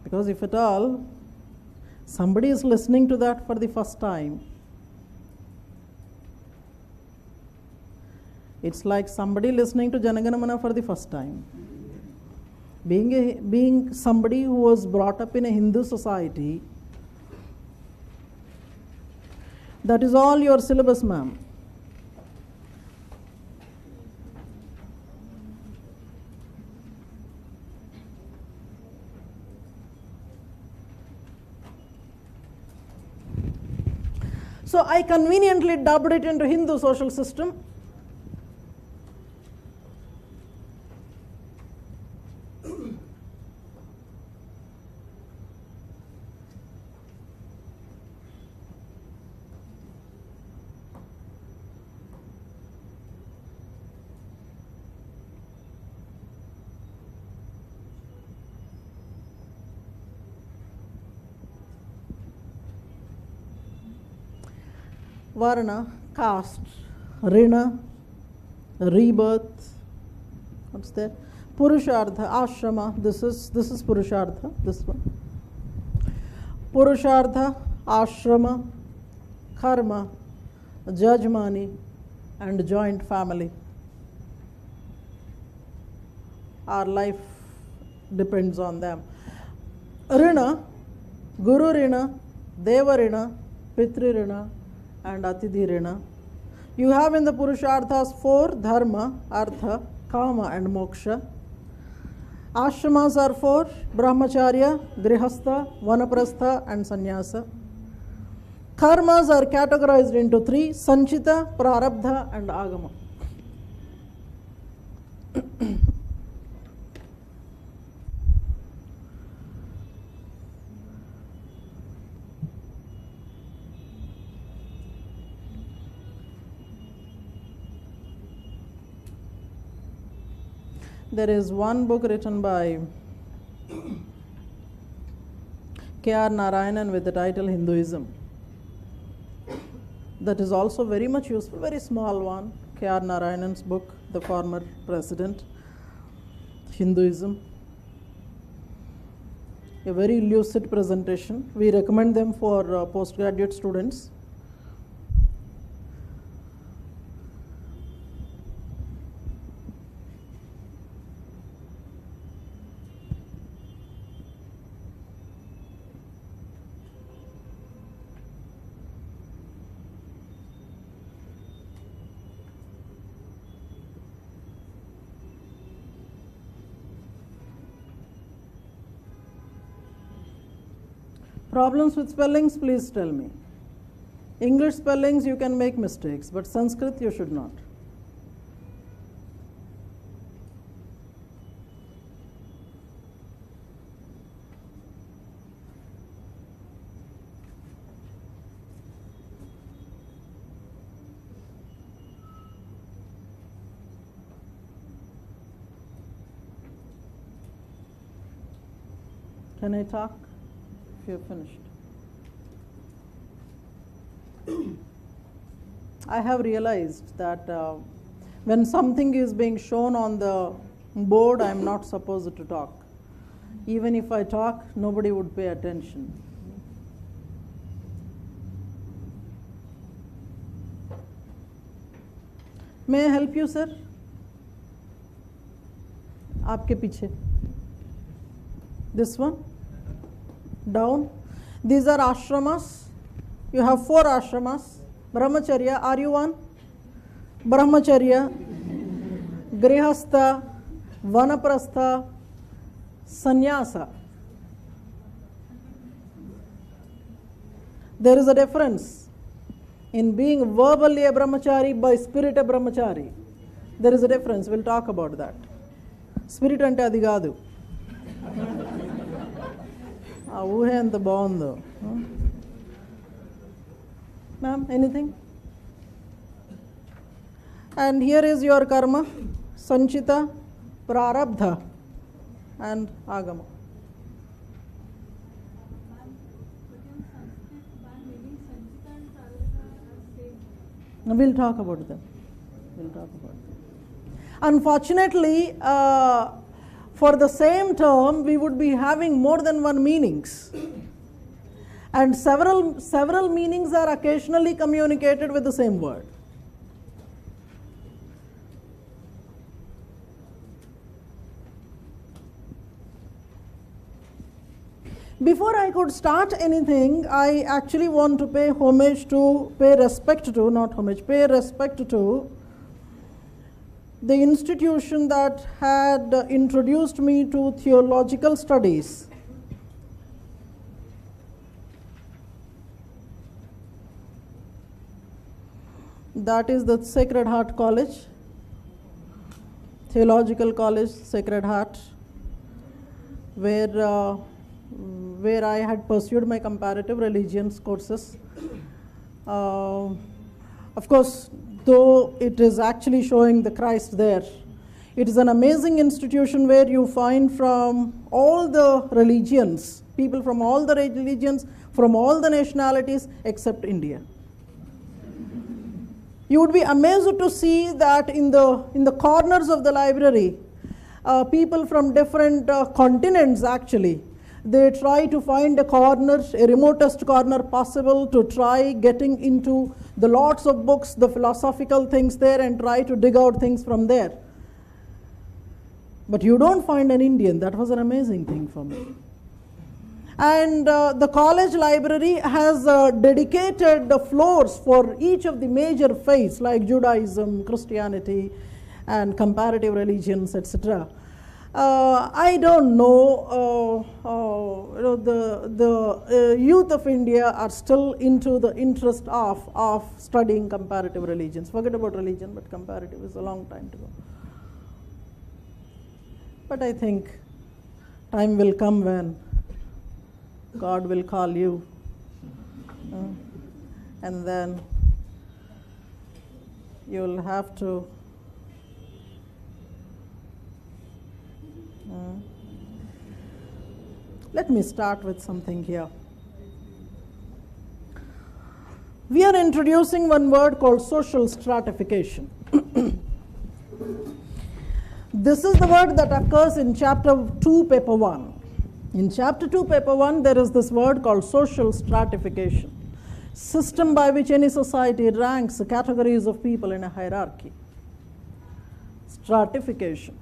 Because if at all somebody is listening to that for the first time, it's like somebody listening to Janaganamana for the first time. Being somebody who was brought up in a Hindu society, that is all your syllabus, ma'am. So I conveniently dubbed it into Hindu social system. Varna, caste, Rina, rebirth, what's there? Purushartha, ashrama, this is Purushartha, this one. Purushartha, ashrama, karma, jajmani, and joint family. Our life depends on them. Rina, Guru Rina, Deva Rina, Pitri Rina, and Atidhi Rina. You have in the Purusharthas 4, dharma, artha, kama, and moksha. Ashramas are 4, brahmacharya, grihastha, vanaprastha, and sannyasa. Karmas are categorized into 3, sanchita, prarabdha, and agama. There is one book written by K.R. Narayanan with the title Hinduism. That is also very much useful, very small one. K.R. Narayanan's book, the former president, Hinduism. A very lucid presentation. We recommend them for postgraduate students. Problems with spellings, please tell me. English spellings, you can make mistakes, but Sanskrit, you should not. Can I talk? If you're finished. I have realized that when something is being shown on the board, I am not supposed to talk. Even if I talk, nobody would pay attention. May I help you, sir? आपके पीछे. This one? Down. These are ashramas. You have 4 ashramas. Brahmacharya, are you one? Brahmacharya, grihastha, vanaprastha, sannyasa. There is a difference in being verbally a brahmachari, by spirit a brahmachari. There is a difference. We'll talk about that. Spirit ante adi kaadu. ఆ ఊహ ఎంత బాగుందో. Ma'am, anything? And here is your karma, sanchita, prarabdha, and agama. We'll talk about them. Unfortunately, for the same term, we would be having more than one meanings. And several meanings are occasionally communicated with the same word. Before I could start anything, I actually want to pay respect to the institution that had introduced me to theological studies. That is the Sacred Heart College, Theological College, Sacred Heart, where I had pursued my comparative religions courses. Of course, though it is actually showing the Christ there, it is an amazing institution where you find from all the religions, people from all the religions, from all the nationalities except India. You would be amazed to see that in the corners of the library, people from different continents actually. They try to find a corner, a remotest corner possible, to try getting into the lots of books, the philosophical things there, and try to dig out things from there. But you don't find an Indian. That was an amazing thing for me. And the college library has dedicated floors for each of the major faiths like Judaism, Christianity, and comparative religions, etc. I don't know, the youth of India are still into the interest of studying comparative religions. Forget about religion, but comparative is a long time to go. But I think time will come when God will call you, and then you'll have to let me start with something here. We are introducing one word called social stratification. This is the word that occurs in chapter 2, paper 1. In chapter 2, paper 1, there is this word called social stratification, system by which any society ranks categories of people in a hierarchy. Stratification.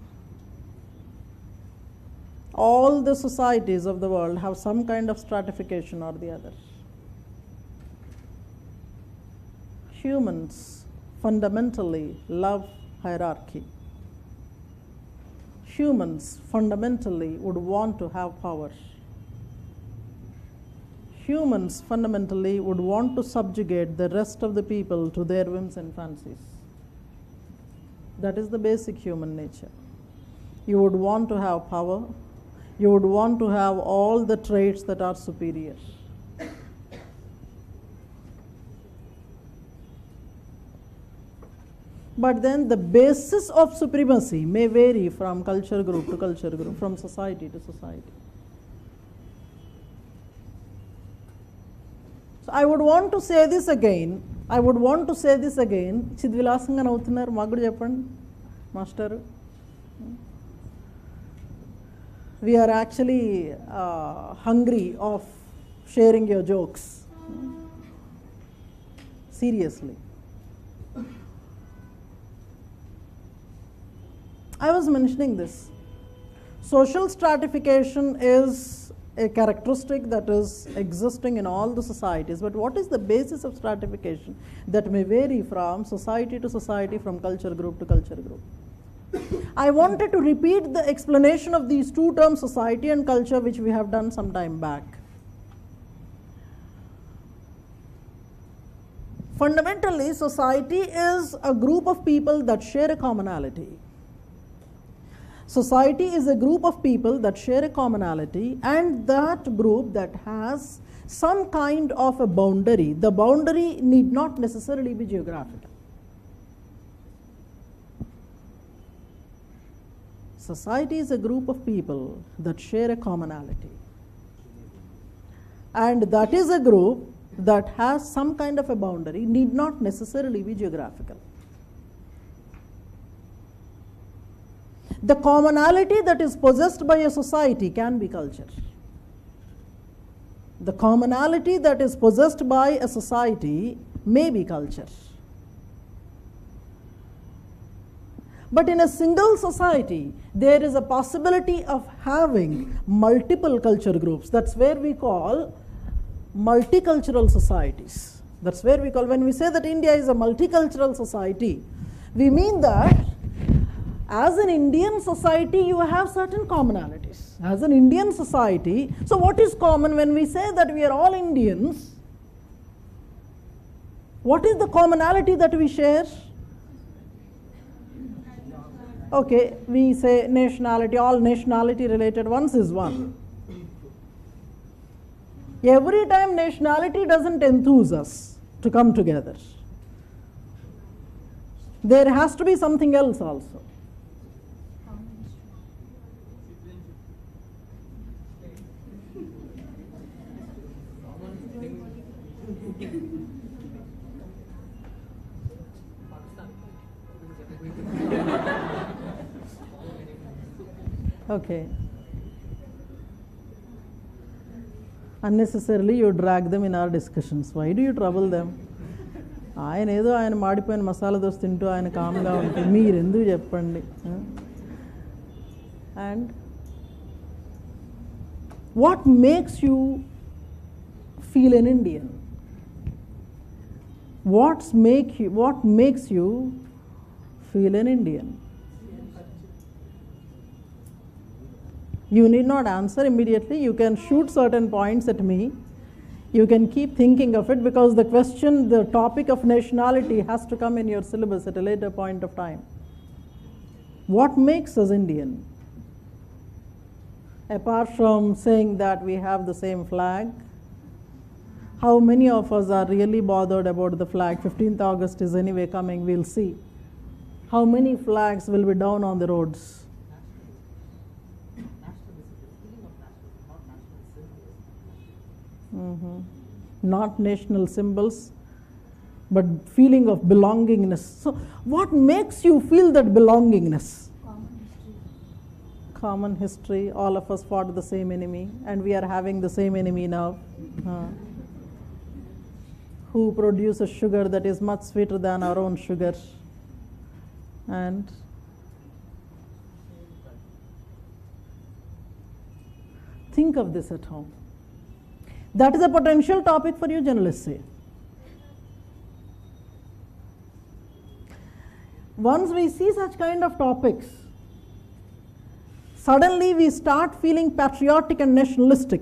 All the societies of the world have some kind of stratification or the other. Humans fundamentally love hierarchy. Humans fundamentally would want to have power. Humans fundamentally would want to subjugate the rest of the people to their whims and fancies. That is the basic human nature. You would want to have power. You would want to have all the traits that are superior. But then the basis of supremacy may vary from culture group to culture group, from society to society. So I would want to say this again. Chidvilasanga nautunnaru, magudu cheppandi, master. We are actually hungry of sharing your jokes. Seriously. I was mentioning this. Social stratification is a characteristic that is existing in all the societies. But what is the basis of stratification? That may vary from society to society, from culture group to culture group. I wanted to repeat the explanation of these two terms, society and culture, which we have done some time back. Fundamentally, society is a group of people that share a commonality. Society is a group of people that share a commonality, and that group that has some kind of a boundary. The boundary need not necessarily be geographical. Society is a group of people that share a commonality. And that is a group that has some kind of a boundary, need not necessarily be geographical. The commonality that is possessed by a society can be culture. The commonality that is possessed by a society may be culture. But in a single society, there is a possibility of having multiple culture groups. That's where we call multicultural societies. That's where we call, when we say that India is a multicultural society, we mean that as an Indian society, you have certain commonalities. As an Indian society, so what is common when we say that we are all Indians? What is the commonality that we share? Okay, we say nationality, all nationality related ones is one. Every time nationality doesn't enthuse us to come together. There has to be something else also. Okay. Unnecessarily you drag them in our discussions. Why do you trouble them? ఆయన ఏదో ఆయన మాడిపోయిన మసాలా దోశ తింటూ ఆయన కామ్గా ఉంటే మీరు ఎందుకు చెప్పండి. And what makes you feel an Indian? What makes you feel an Indian? You need not answer immediately. You can shoot certain points at me. You can keep thinking of it, because the question, the topic of nationality has to come in your syllabus at a later point of time. What makes us Indian? Apart from saying that we have the same flag, how many of us are really bothered about the flag? 15th August is anyway coming, we'll see. How many flags will be down on the roads? Not national symbols, but feeling of belongingness. So what makes you feel that belongingness? Common history. All of us fought the same enemy, and we are having the same enemy now. Who produces sugar that is much sweeter than our own sugar? And think of this at home. That is a potential topic for you journalists, say. Once we see such kind of topics, suddenly we start feeling patriotic and nationalistic.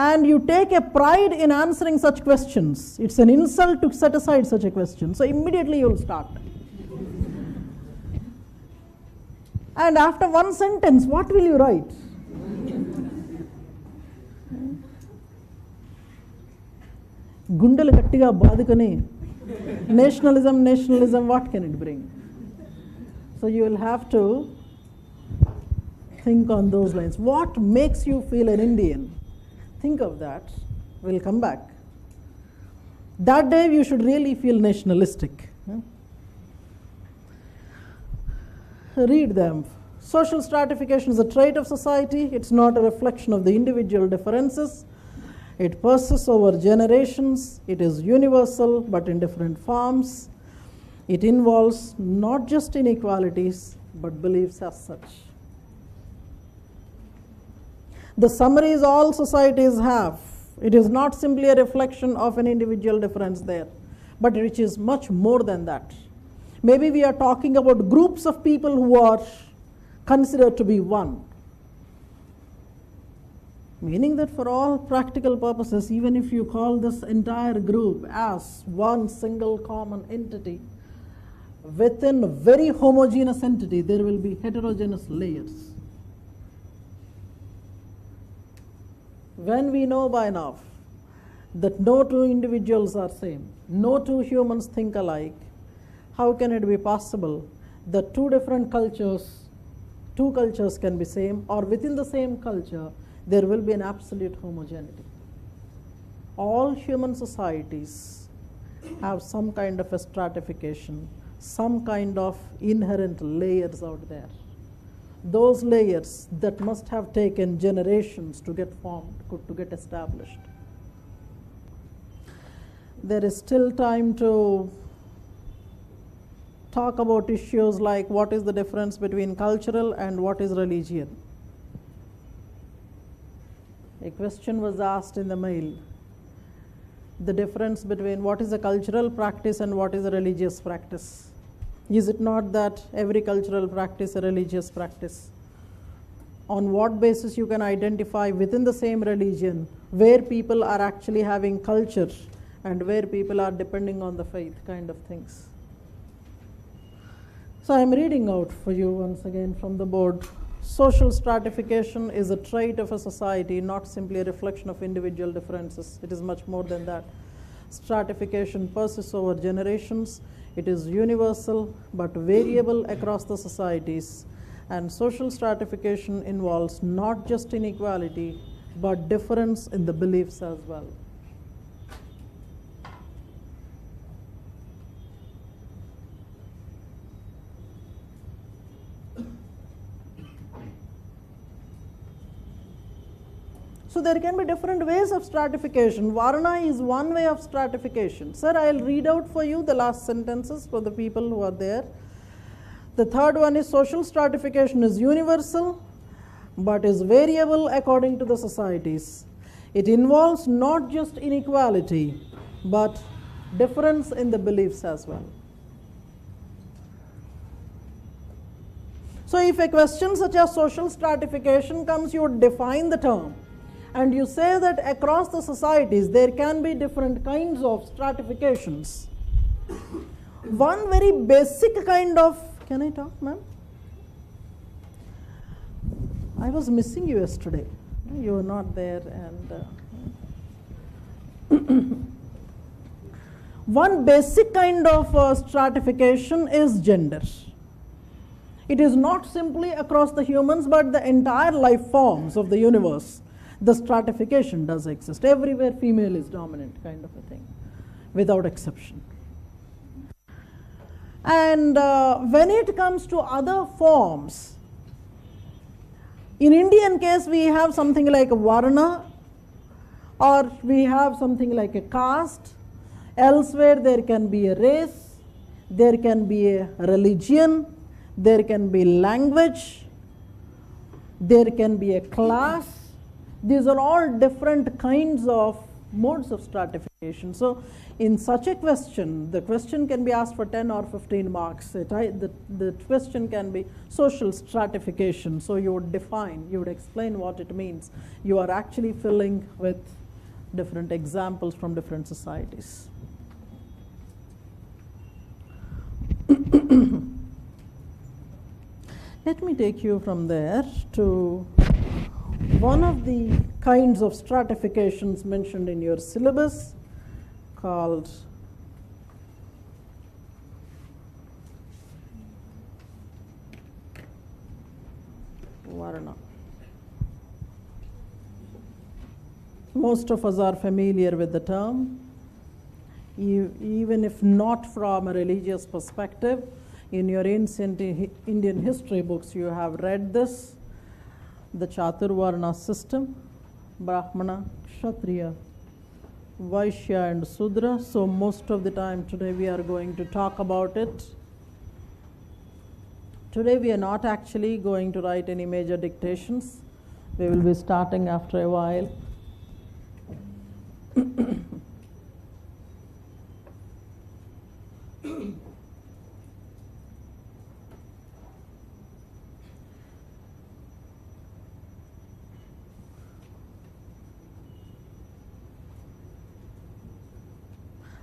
And you take a pride in answering such questions. It's an insult to set aside such a question. So immediately you'll start. And after one sentence, what will you write? Gundal gattiga badukane. Nationalism, what can it bring? So you will have to think on those lines. What makes you feel an Indian? Think of that. We'll come back. That day you should really feel nationalistic. Read them. Social stratification is a trait of society. It's not a reflection of the individual differences. It persists over generations. It is universal, but in different forms. It involves not just inequalities, but beliefs as such. The summary is all societies have. It is not simply a reflection of an individual difference there, but which is much more than that. Maybe we are talking about groups of people who are considered to be one. Meaning that for all practical purposes, even if you call this entire group as one single common entity, within a very homogeneous entity, there will be heterogeneous layers. When we know by now that no two individuals are same, no two humans think alike, how can it be possible that two cultures can be same, or within the same culture there will be an absolute homogeneity? All human societies have some kind of a stratification, some kind of inherent layers out there. Those layers that must have taken generations to get formed, to get established. There is still time to talk about issues like what is the difference between cultural and what is religion. A question was asked in the mail. The difference between what is a cultural practice and what is a religious practice. Is it not that every cultural practice is a religious practice? On what basis you can identify within the same religion where people are actually having culture and where people are depending on the faith, kind of things. So I am reading out for you once again from the board. Social stratification is a trait of a society, not simply a reflection of individual differences. It is much more than that. Stratification persists over generations. It is universal but variable across the societies. And social stratification involves not just inequality, but difference in the beliefs as well. So there can be different ways of stratification. Varna is one way of stratification. Sir, I'll read out for you the last sentences for the people who are there. The third one is social stratification is universal, but is variable according to the societies. It involves not just inequality, but difference in the beliefs as well. So if a question such as social stratification comes, you would define the term. And you say that across the societies, there can be different kinds of stratifications. One very basic kind of, can I talk, ma'am? I was missing you yesterday. You were not there, and one basic kind of stratification is gender. It is not simply across the humans, but the entire life forms of the universe. The stratification does exist. Everywhere female is dominant, kind of a thing, without exception. And when it comes to other forms, in Indian case, we have something like a Varna, or we have something like a caste. Elsewhere, there can be a race, there can be a religion, there can be language, there can be a class. These are all different kinds of modes of stratification. So in such a question, the question can be asked for 10 or 15 marks. The question can be social stratification. So you would define, you would explain what it means. You are actually filling with different examples from different societies. Let me take you from there to one of the kinds of stratifications mentioned in your syllabus called Varna. Most of us are familiar with the term, even if not from a religious perspective. In your ancient Indian history books, you have read this, the Chaturvarna system, Brahmana, Kshatriya, Vaishya and Sudra. So most of the time today we are going to talk about it. Today we are not actually going to write any major dictations. We will be starting after a while.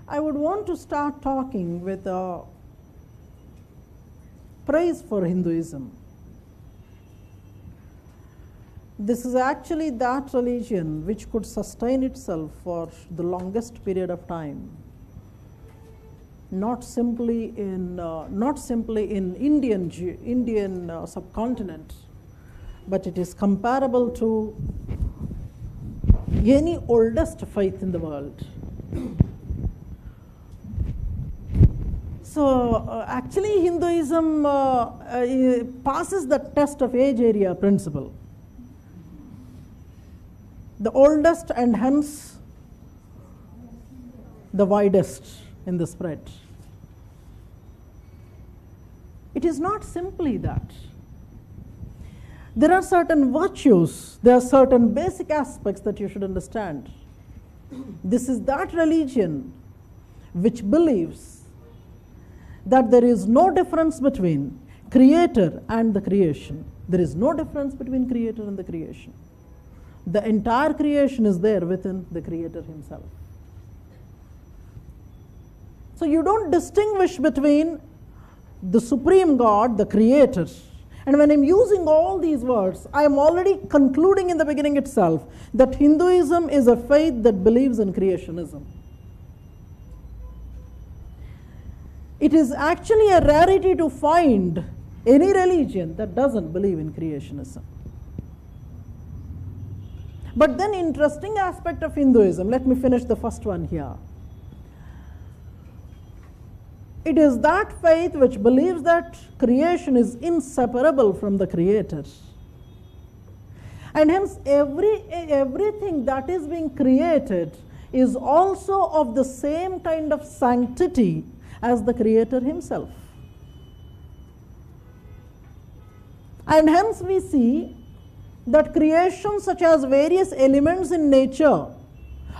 I would want to start talking with a praise for Hinduism. This is actually that religion which could sustain itself for the longest period of time. Not simply in Indian subcontinent, but it is comparable to any oldest faith in the world. So actually Hinduism passes the test of age area principle. The oldest and hence the widest in the spread. It is not simply that. There are certain virtues, there are certain basic aspects that you should understand. This is that religion which believes that there is no difference between creator and the creation. There is no difference between creator and the creation. The entire creation is there within the creator himself. So you don't distinguish between the supreme God, the creator. And when I'm using all these words, I am already concluding in the beginning itself that Hinduism is a faith that believes in creationism. It is actually a rarity to find any religion that doesn't believe in creationism. But then interesting aspect of Hinduism, let me finish the first one here. It is that faith which believes that creation is inseparable from the creator. And hence everything that is being created is also of the same kind of sanctity as the Creator himself. And hence we see that creations such as various elements in nature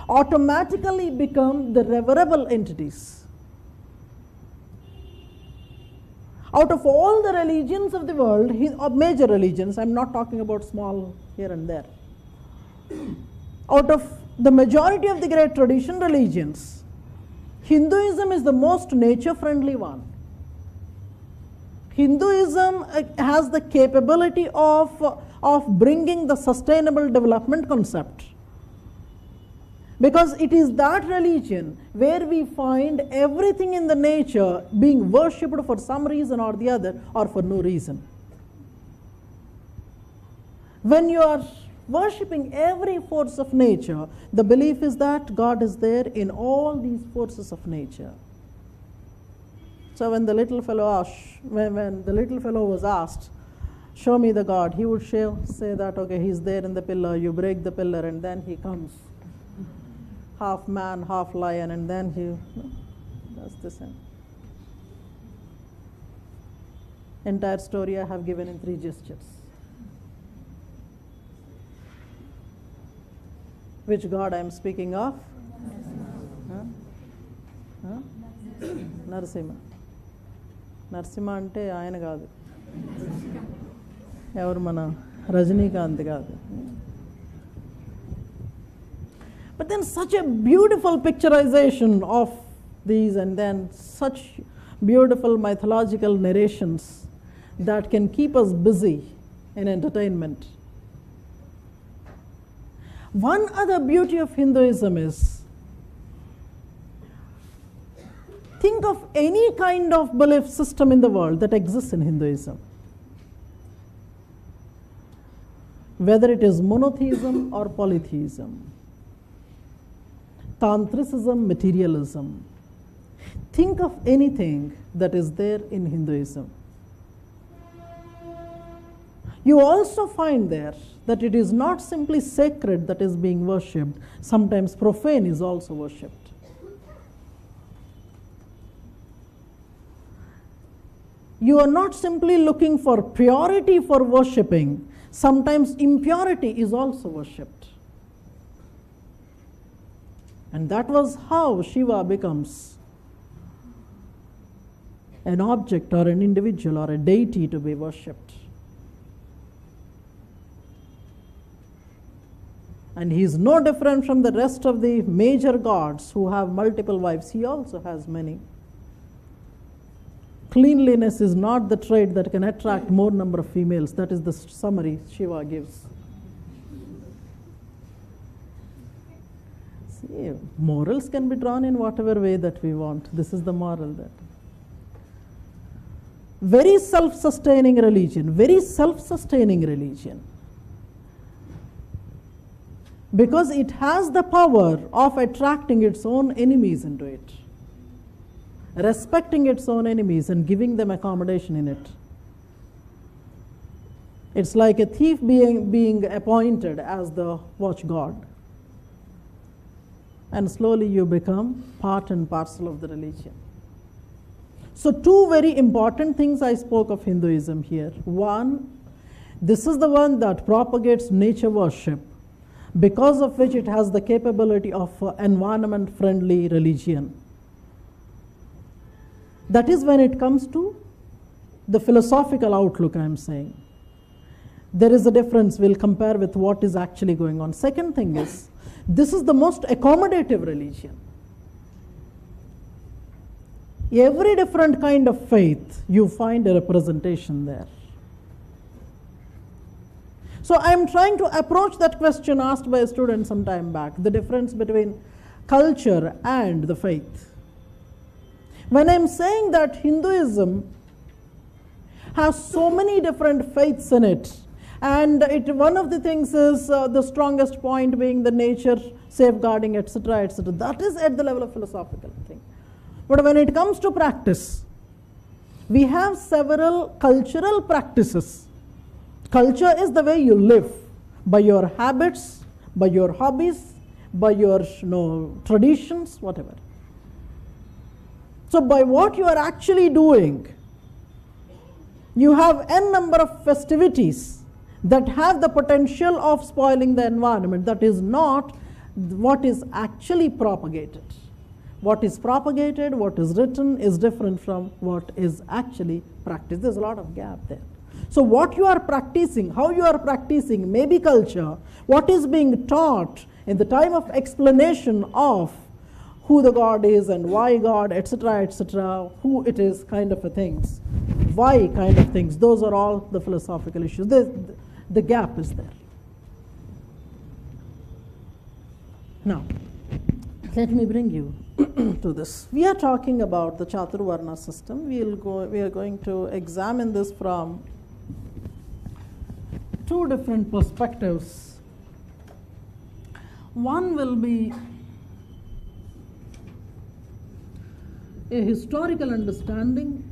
automatically become the reverable entities. Out of all the religions of the world, or major religions, I'm not talking about small here and there, out of the majority of the great tradition religions, Hinduism is the most nature-friendly one. Hinduism has the capability of bringing the sustainable development concept, because it is that religion where we find everything in the nature being worshipped for some reason or the other, or for no reason. When you are worshipping every force of nature, the belief is that God is there in all these forces of nature. So when the little fellow was asked, show me the God, he would say that, okay, he's there in the pillar, you break the pillar, and then he comes, half man, half lion, and then that's the same. Entire story I have given in 3 gestures. Which God I am speaking of? Narasimha. Narasimha అంటే ఆయన కాదు, ఎవరు మన రజనీకాంత్ కాదు. But then such a beautiful picturization of these, and then such beautiful mythological narrations that can keep us busy in entertainment. One other beauty of Hinduism is, think of any kind of belief system in the world that exists in Hinduism, whether it is monotheism or polytheism, tantricism, materialism. Think of anything that is there in Hinduism. You also find there that it is not simply sacred that is being worshipped, sometimes profane is also worshipped. You are not simply looking for purity for worshipping, sometimes impurity is also worshipped. And that was how Shiva becomes an object or an individual or a deity to be worshipped. And he is no different from the rest of the major gods who have multiple wives. He also has many. Cleanliness is not the trait that can attract more number of females. That is the summary Shiva gives. See, morals can be drawn in whatever way that we want. This is the moral that. Very self-sustaining religion, because it has the power of attracting its own enemies into it, respecting its own enemies and giving them accommodation in it. It's like a thief being appointed as the watch god. And slowly you become part and parcel of the religion. So 2 very important things I spoke of Hinduism here. One, this is the one that propagates nature worship, because of which it has the capability of environment-friendly religion. That is when it comes to the philosophical outlook, I am saying. There is a difference. We'll compare with what is actually going on. Second thing is, this is the most accommodative religion. Every different kind of faith, you find a representation there. So I am trying to approach that question asked by a student some time back, the difference between culture and the faith. When I am saying that Hinduism has so many different faiths in it, and one of the things is the strongest point being the nature safeguarding, etc., etc. That is at the level of philosophical thing. But when it comes to practice, we have several cultural practices. Culture is the way you live, by your habits, by your hobbies, by your traditions, whatever. So by what you are actually doing, you have n number of festivities that have the potential of spoiling the environment. That is not what is actually propagated. What is propagated, what is written is different from what is actually practiced. There's a lot of gap there. So what you are practicing, how you are practicing may be culture. What is being taught in the time of explanation of who the God is and why God, etc., who it is, kind of a things, why kind of things, those are all the philosophical issues. The gap is there. Now, let me bring you to this. We are talking about the Chaturvarna system. We are going to examine this from two different perspectives. One will be a historical understanding.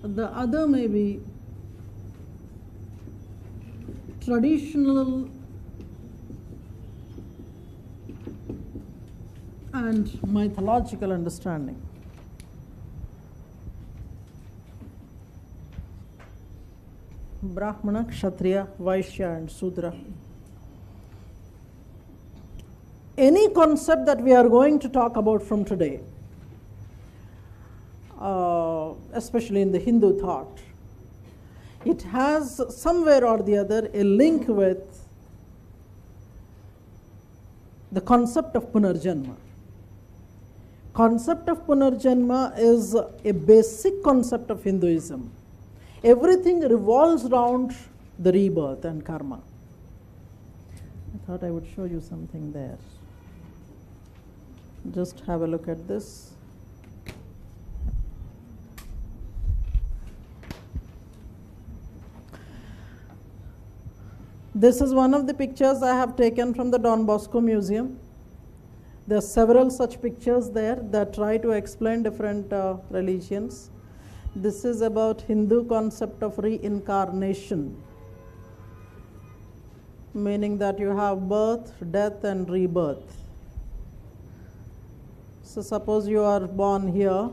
The other may be traditional and mythological understanding. Brahmana, Kshatriya, Vaishya and Sudra. Any concept that we are going to talk about from today, especially in the Hindu thought, it has somewhere or the other a link with the concept of Punarjanma. Concept of Punarjanma is a basic concept of Hinduism. Everything revolves around the rebirth and karma. I thought I would show you something there. Just have a look at this. This is one of the pictures I have taken from the Don Bosco Museum. There are several such pictures there that try to explain different religions. This is about Hindu concept of reincarnation, meaning that you have birth, death and rebirth. So suppose you are born here,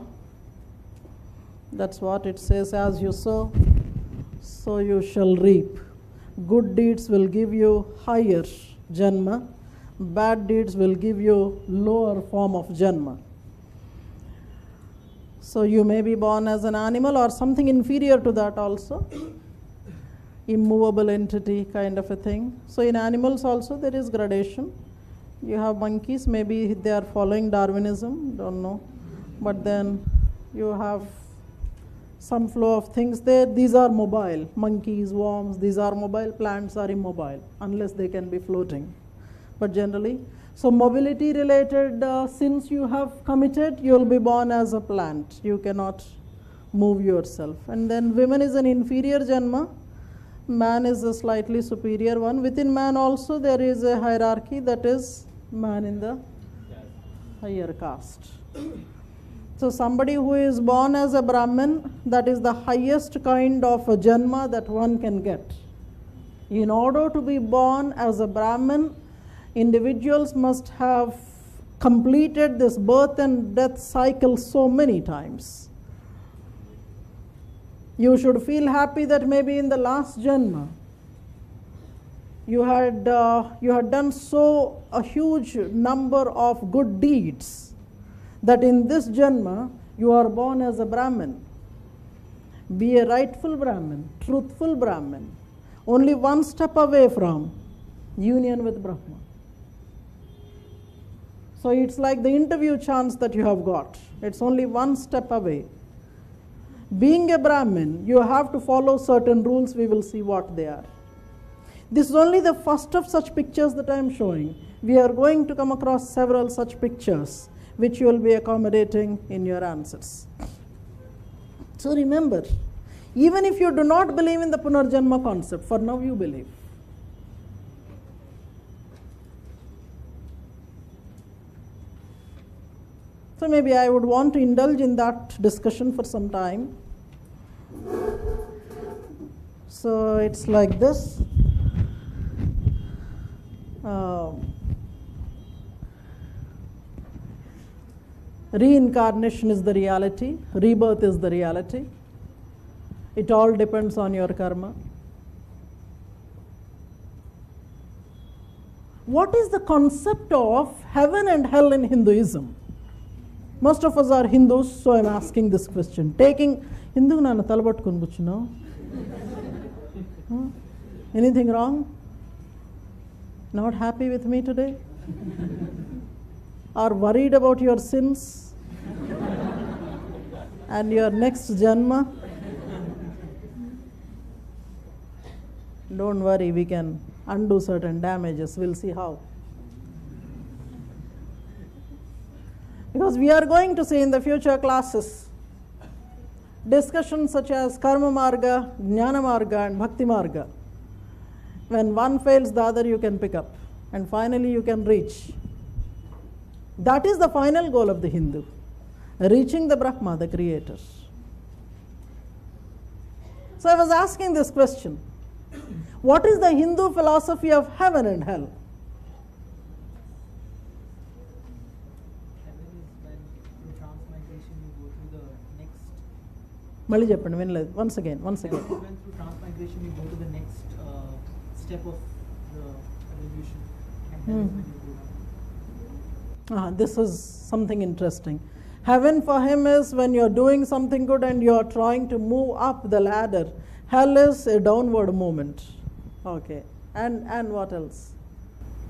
that's what it says, as you sow, so you shall reap. Good deeds will give you higher janma, bad deeds will give you lower form of janma. So you may be born as an animal or something inferior to that also, immovable entity kind of a thing. So in animals also there is gradation. You have monkeys, maybe they are following Darwinism, don't know. But then you have some flow of things there. These are mobile. Monkeys, worms, these are mobile. Plants are immobile unless they can be floating. But generally, so mobility related sins you have committed, you will be born as a plant. You cannot move yourself. And then women is an inferior janma. Man is a slightly superior one. Within man also there is a hierarchy, that is man in the higher caste. So somebody who is born as a Brahmin, that is the highest kind of a janma that one can get. In order to be born as a Brahmin, individuals must have completed this birth and death cycle so many times. You should feel happy that maybe in the last janma you had done so a huge number of good deeds that in this janma you are born as a Brahmin. Be a rightful Brahmin, truthful Brahmin, only one step away from union with Brahma. So it's like the interview chance that you have got. It's only one step away. Being a Brahmin, you have to follow certain rules. We will see what they are. This is only the first of such pictures that I am showing. We are going to come across several such pictures which you will be accommodating in your answers. So remember, even if you do not believe in the Punarjanma concept, for now you believe. So maybe I would want to indulge in that discussion for some time. So it's like this. Reincarnation is the reality, rebirth is the reality. It all depends on your karma. What is the concept of heaven and hell in Hinduism? Most of us are Hindus, so I'm asking this question. Taking Hindu nana talabattukoni kuchunnao. Anything wrong? Not happy with me today? Are worried about your sins and your next janma? Don't worry, we can undo certain damages. We'll see how. Because we are going to see in the future classes discussions such as karma marga, jnana marga and bhakti marga. When one fails, the other you can pick up and finally you can reach. That is the final goal of the Hindu, reaching the Brahma, the creator. So I was asking this question. What is the Hindu philosophy of heaven and hell? Heaven is when through transmigration you go to the next. Mali cheppandi vinaledu. Once again. Heaven is when through transmigration you go to the next step of the evolution. And hell is when you go down. This is something interesting. Heaven for him is when you're doing something good and you're trying to move up the ladder. Hell is a downward movement. Okay. And what else?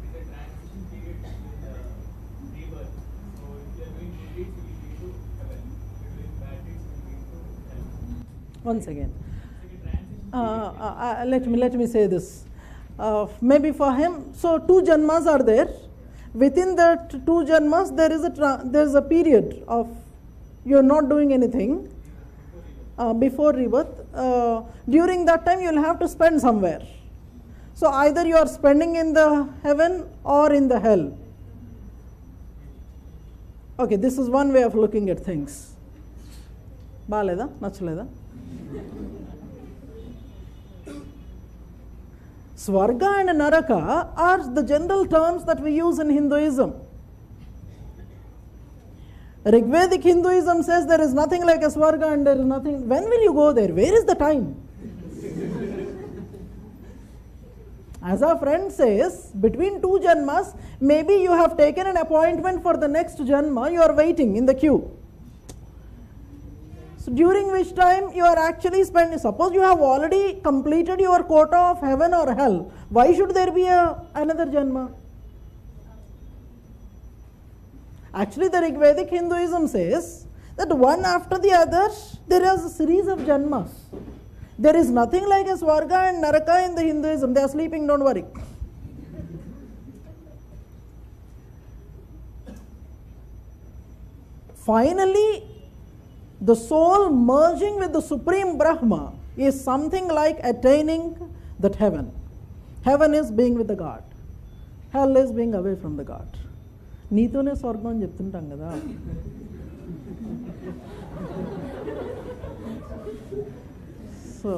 With the transition period in rebirth. So if you are doing good deeds, you will lead to heaven. If you are doing bad deeds, you will lead to hell. Once again. It's like a transition Let me say this. Maybe for him, so 2 janmas are there. Within that 2 janmas, there is a period of you're not doing anything before rebirth. During that time, you'll have to spend somewhere. So either you are spending in the heaven or in the hell. Okay, this is one way of looking at things. Baaleda? Nachaleda? Swarga and Naraka are the general terms that we use in Hinduism. Rigvedic Hinduism says there is nothing like a Swarga and there is nothing. When will you go there? Where is the time? As our friend says, between 2 janmas, maybe you have taken an appointment for the next janma, you are waiting in the queue. So during which time you are actually spending, suppose you have already completed your quota of heaven or hell, why should there be another janma? Actually, the Rigvedic Hinduism says that one after the other, there is a series of janmas. There is nothing like a Swarga and Naraka in the Hinduism. They are sleeping, don't worry. Finally, the soul merging with the Supreme Brahma is something like attaining that heaven. Heaven is being with the God. Hell is being away from the God. నీతోనే స్వర్గం అని చెప్తుంటాం కదా. So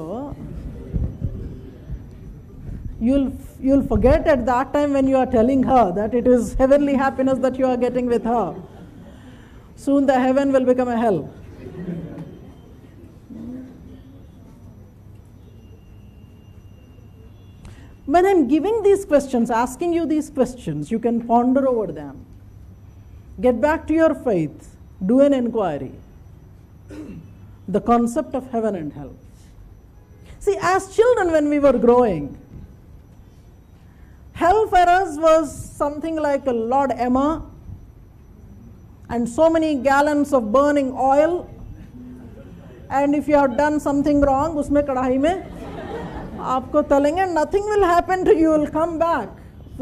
you'll forget at that time when you are telling her that it is heavenly happiness that you are getting with her. Soon the heaven will become a hell. When I'm giving these questions, asking you these questions, you can ponder over them. Get back to your faith. Do an inquiry. The concept of heaven and hell. See, as children when we were growing, hell for us was something like a Lord Emma and so many gallons of burning oil. And if you have done something wrong, usme kadai mein aapko talenge, nothing will happen to you. You will come back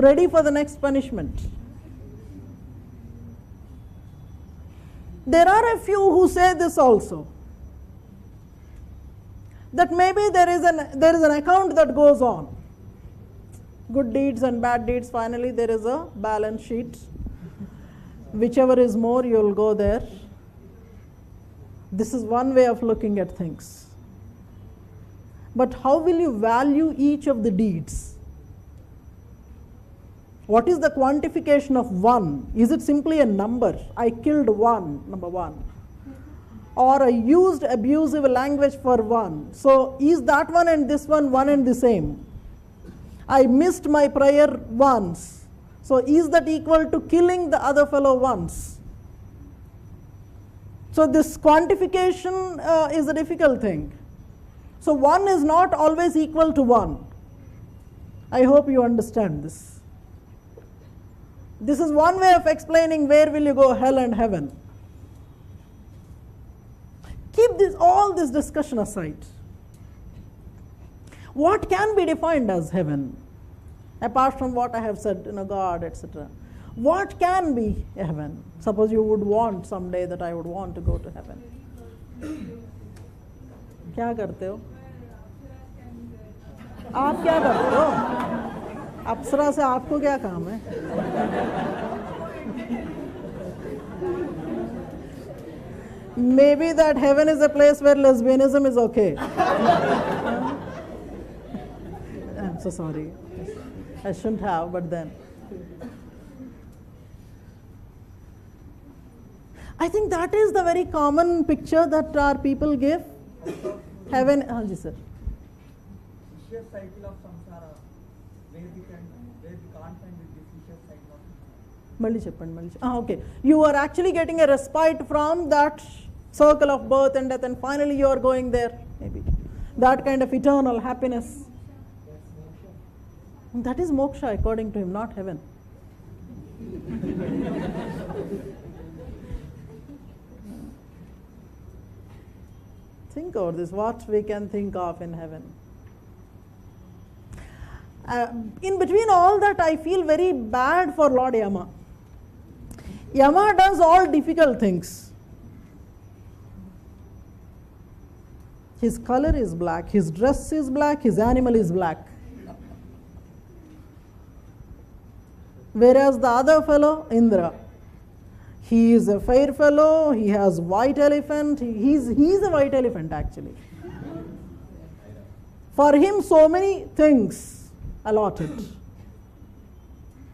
ready for the next punishment. There are a few who say this also, that maybe there is an account that goes on. Good deeds and bad deeds, finally there is a balance sheet. Whichever is more, you will go there. This is one way of looking at things. But how will you value each of the deeds? What is the quantification of one? Is it simply a number? I killed one, number one. Or I used abusive language for one. So is that one and this one and the same? I missed my prayer once. So is that equal to killing the other fellow once? So this quantification is a difficult thing. So one is not always equal to one. I hope you understand this. This is one way of explaining where will you go, hell and heaven. Keep all this discussion aside. What can be defined as heaven? Apart from what I have said, God, etc. What can be heaven? Suppose you would want someday that I would want to go to heaven. क्या करते हो? आप क्या करते हो? अप्सरा से आपको क्या काम है? Maybe that heaven is a place where lesbianism is okay. I'm so sorry. I shouldn't have, but then. I think that is the very common picture that our people give. Heaven, ji sir. Vicious cycle of samsara, where we can't find this vicious cycle of Malli cheppandi. Okay. You are actually getting a respite from that circle of birth and death, and finally you are going there, maybe. That kind of eternal happiness. That is moksha according to him, not heaven. Think over this, what we can think of in heaven. In between all that, I feel very bad for Lord Yama. Yama does all difficult things. His color is black, his dress is black, his animal is black. Whereas the other fellow, Indra, he is a fair fellow, he has white elephant, he's a white elephant actually. For him, so many things allotted.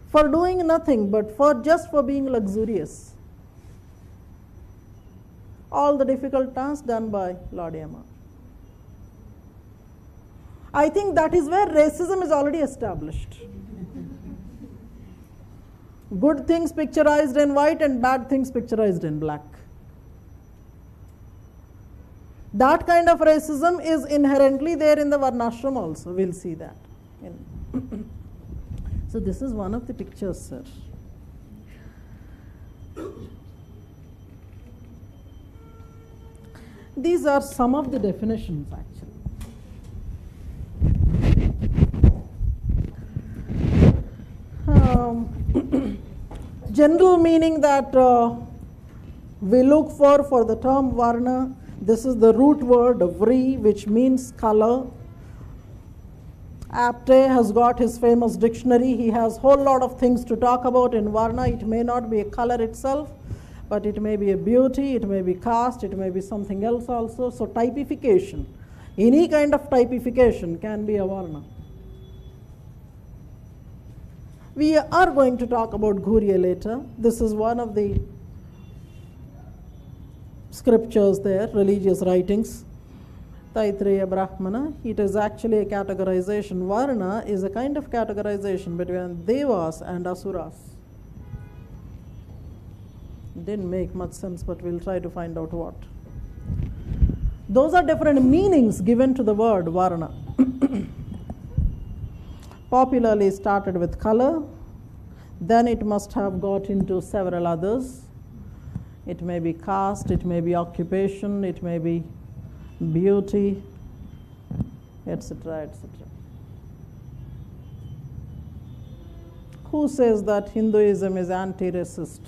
For doing nothing, but just for being luxurious. All the difficult tasks done by Lord Yama. I think that is where racism is already established. Good things picturized in white and bad things picturized in black. That kind of racism is inherently there in the Varnashram also. We'll see that. So this is one of the pictures, sir. These are some of the definitions actually. General meaning that we look for the term Varna. This is the root word Vri, which means color. Apte has got his famous dictionary. He has a whole lot of things to talk about in Varna. It may not be a color itself, but it may be a beauty, it may be caste, it may be something else also. So typification, any kind of typification can be a Varna. We are going to talk about Ghurya later. This is one of the scriptures there, religious writings. Taittiriya Brahmana. It is actually a categorization. Varna is a kind of categorization between Devas and Asuras. Didn't make much sense, but we'll try to find out what. Those are different meanings given to the word Varna. Popularly started with color, then it must have got into several others. It may be caste, it may be occupation, it may be beauty, etc., etc. Who says that Hinduism is anti-racist?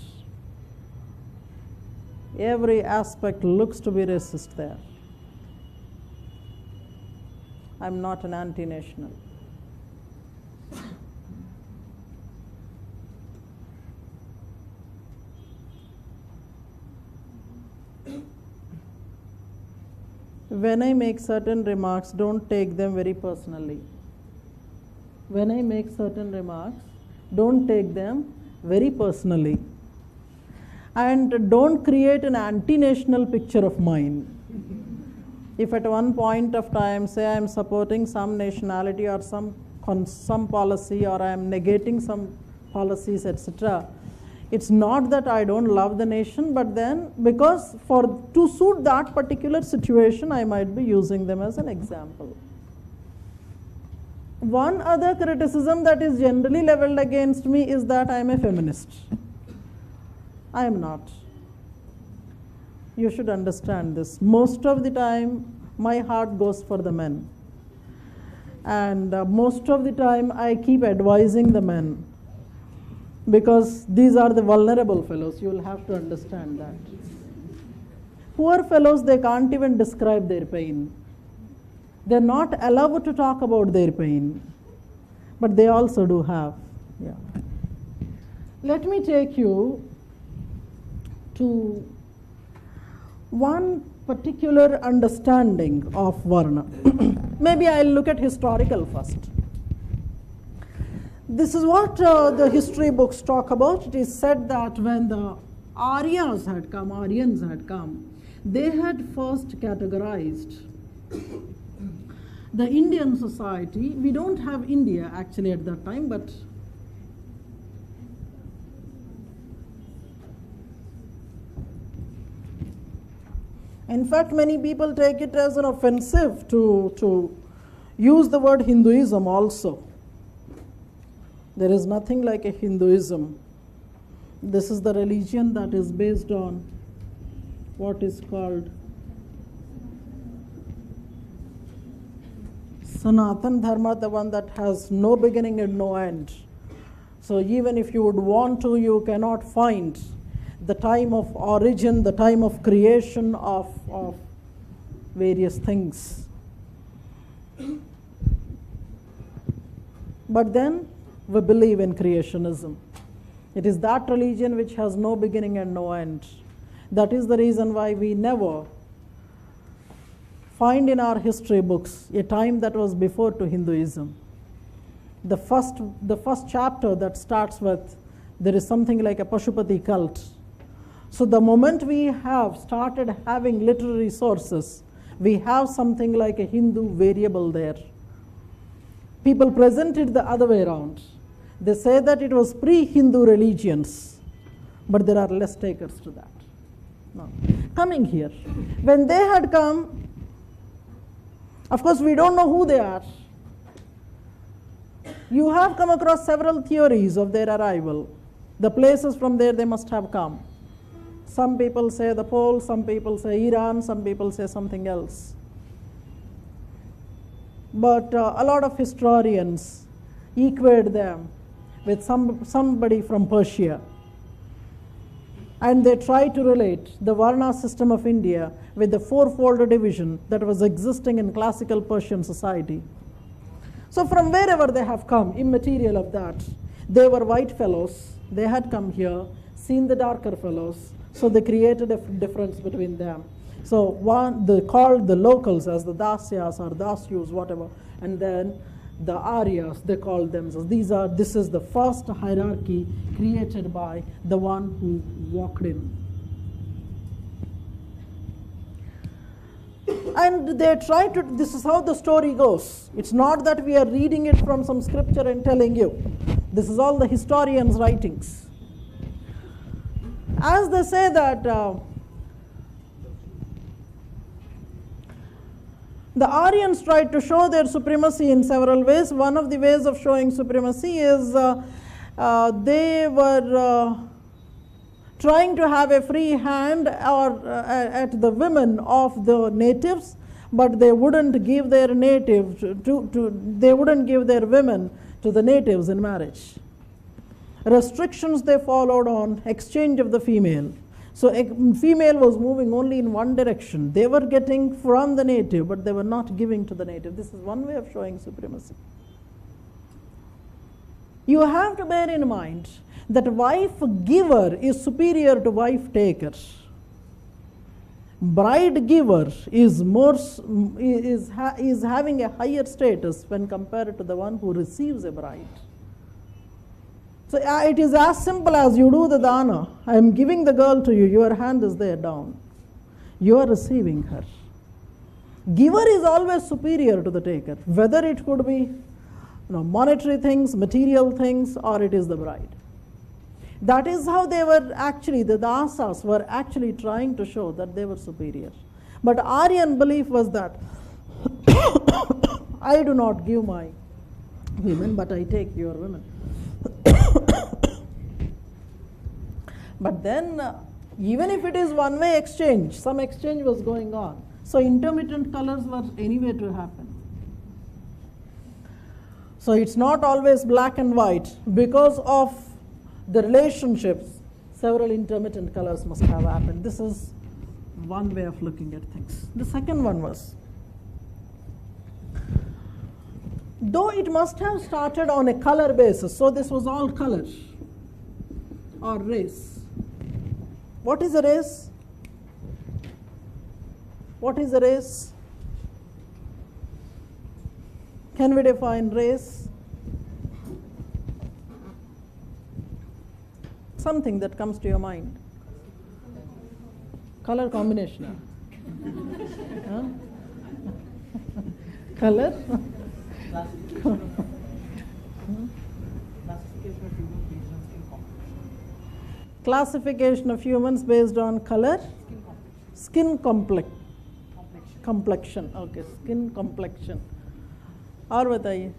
Every aspect looks to be racist there. I'm not an anti-national. when I make certain remarks, don't take them very personally. When I make certain remarks, don't take them very personally. And don't create an anti-national picture of mine. If at one point of time, say I am supporting some nationality or some policy, or I am negating some policies, etc., it's not that I don't love the nation, but then because to suit that particular situation, I might be using them as an example. One other criticism that is generally leveled against me is that I am a feminist. I am not. You should understand this. Most of the time, my heart goes for the men. And most of the time, I keep advising the men. Because these are the vulnerable fellows. You will have to understand that. Poor fellows, they can't even describe their pain. They're not allowed to talk about their pain. But they also do have. Yeah. Let me take you to one particular understanding of Varna. Maybe I'll look at historical first. This is what the history books talk about. It is said that when the Aryans had come, they had first categorized the Indian society. We don't have India actually at that time, but in fact, many people take it as an offensive to use the word Hinduism also. There is nothing like a Hinduism. This is the religion that is based on what is called Sanatan Dharma, the one that has no beginning and no end. So even if you would want to, you cannot find the time of origin, the time of creation of various things. But then we believe in creationism. It is that religion which has no beginning and no end. That is the reason why we never find in our history books a time that was before to Hinduism. The first chapter that starts with, there is something like a Pashupati cult. So the moment we have started having literary sources, we have something like a Hindu variable there. People present it the other way around. They say that it was pre-Hindu religions, but there are less takers to that. Now, coming here, when they had come, of course we don't know who they are. You have come across several theories of their arrival. The places from there they must have come. Some people say the Pole, some people say Iran, some people say something else. But a lot of historians equate them with somebody from Persia. And they try to relate the Varna system of India with the fourfold division that was existing in classical Persian society. So from wherever they have come, immaterial of that, they were white fellows, they had come here, seen the darker fellows, so they created a difference between them. So they called the locals as the Dasyas or Dasyus, whatever, and then the Aryas, they called themselves. This is the first hierarchy created by the one who walked in. And they try to, this is how the story goes. It's not that we are reading it from some scripture and telling you. This is all the historians' writings. As they say that the Aryans tried to show their supremacy in several ways. One of the ways of showing supremacy is they were trying to have a free hand at the women of the natives, but they wouldn't give their they wouldn't give their women to the natives in marriage. Restrictions they followed on exchange of the female. So a female was moving only in one direction. They were getting from the native, but they were not giving to the native. This is one way of showing supremacy. You have to bear in mind that wife giver is superior to wife taker. bride giver is is having a higher status when compared to the one who receives a bride. So it is as simple as you do the dana. I am giving the girl to you. Your hand is there down. You are receiving her. Giver is always superior to the taker, whether it could be monetary things, material things, or it is the bride. That is how they were actually, the dasas were actually trying to show that they were superior. But Aryan belief was that I do not give my women, but I take your women. But then, even if it is one-way exchange, some exchange was going on. So intermittent colors were anyway to happen. So it's not always black and white. Because of the relationships, several intermittent colors must have happened. This is one way of looking at things. The second one was, though it must have started on a color basis, so this was all color or race. What is a race? What is a race? Can we define race? Something that comes to your mind. Color combination. Huh? Color? Classification of humans based on color? Skin complexion. Okay, skin complexion. और बताइए,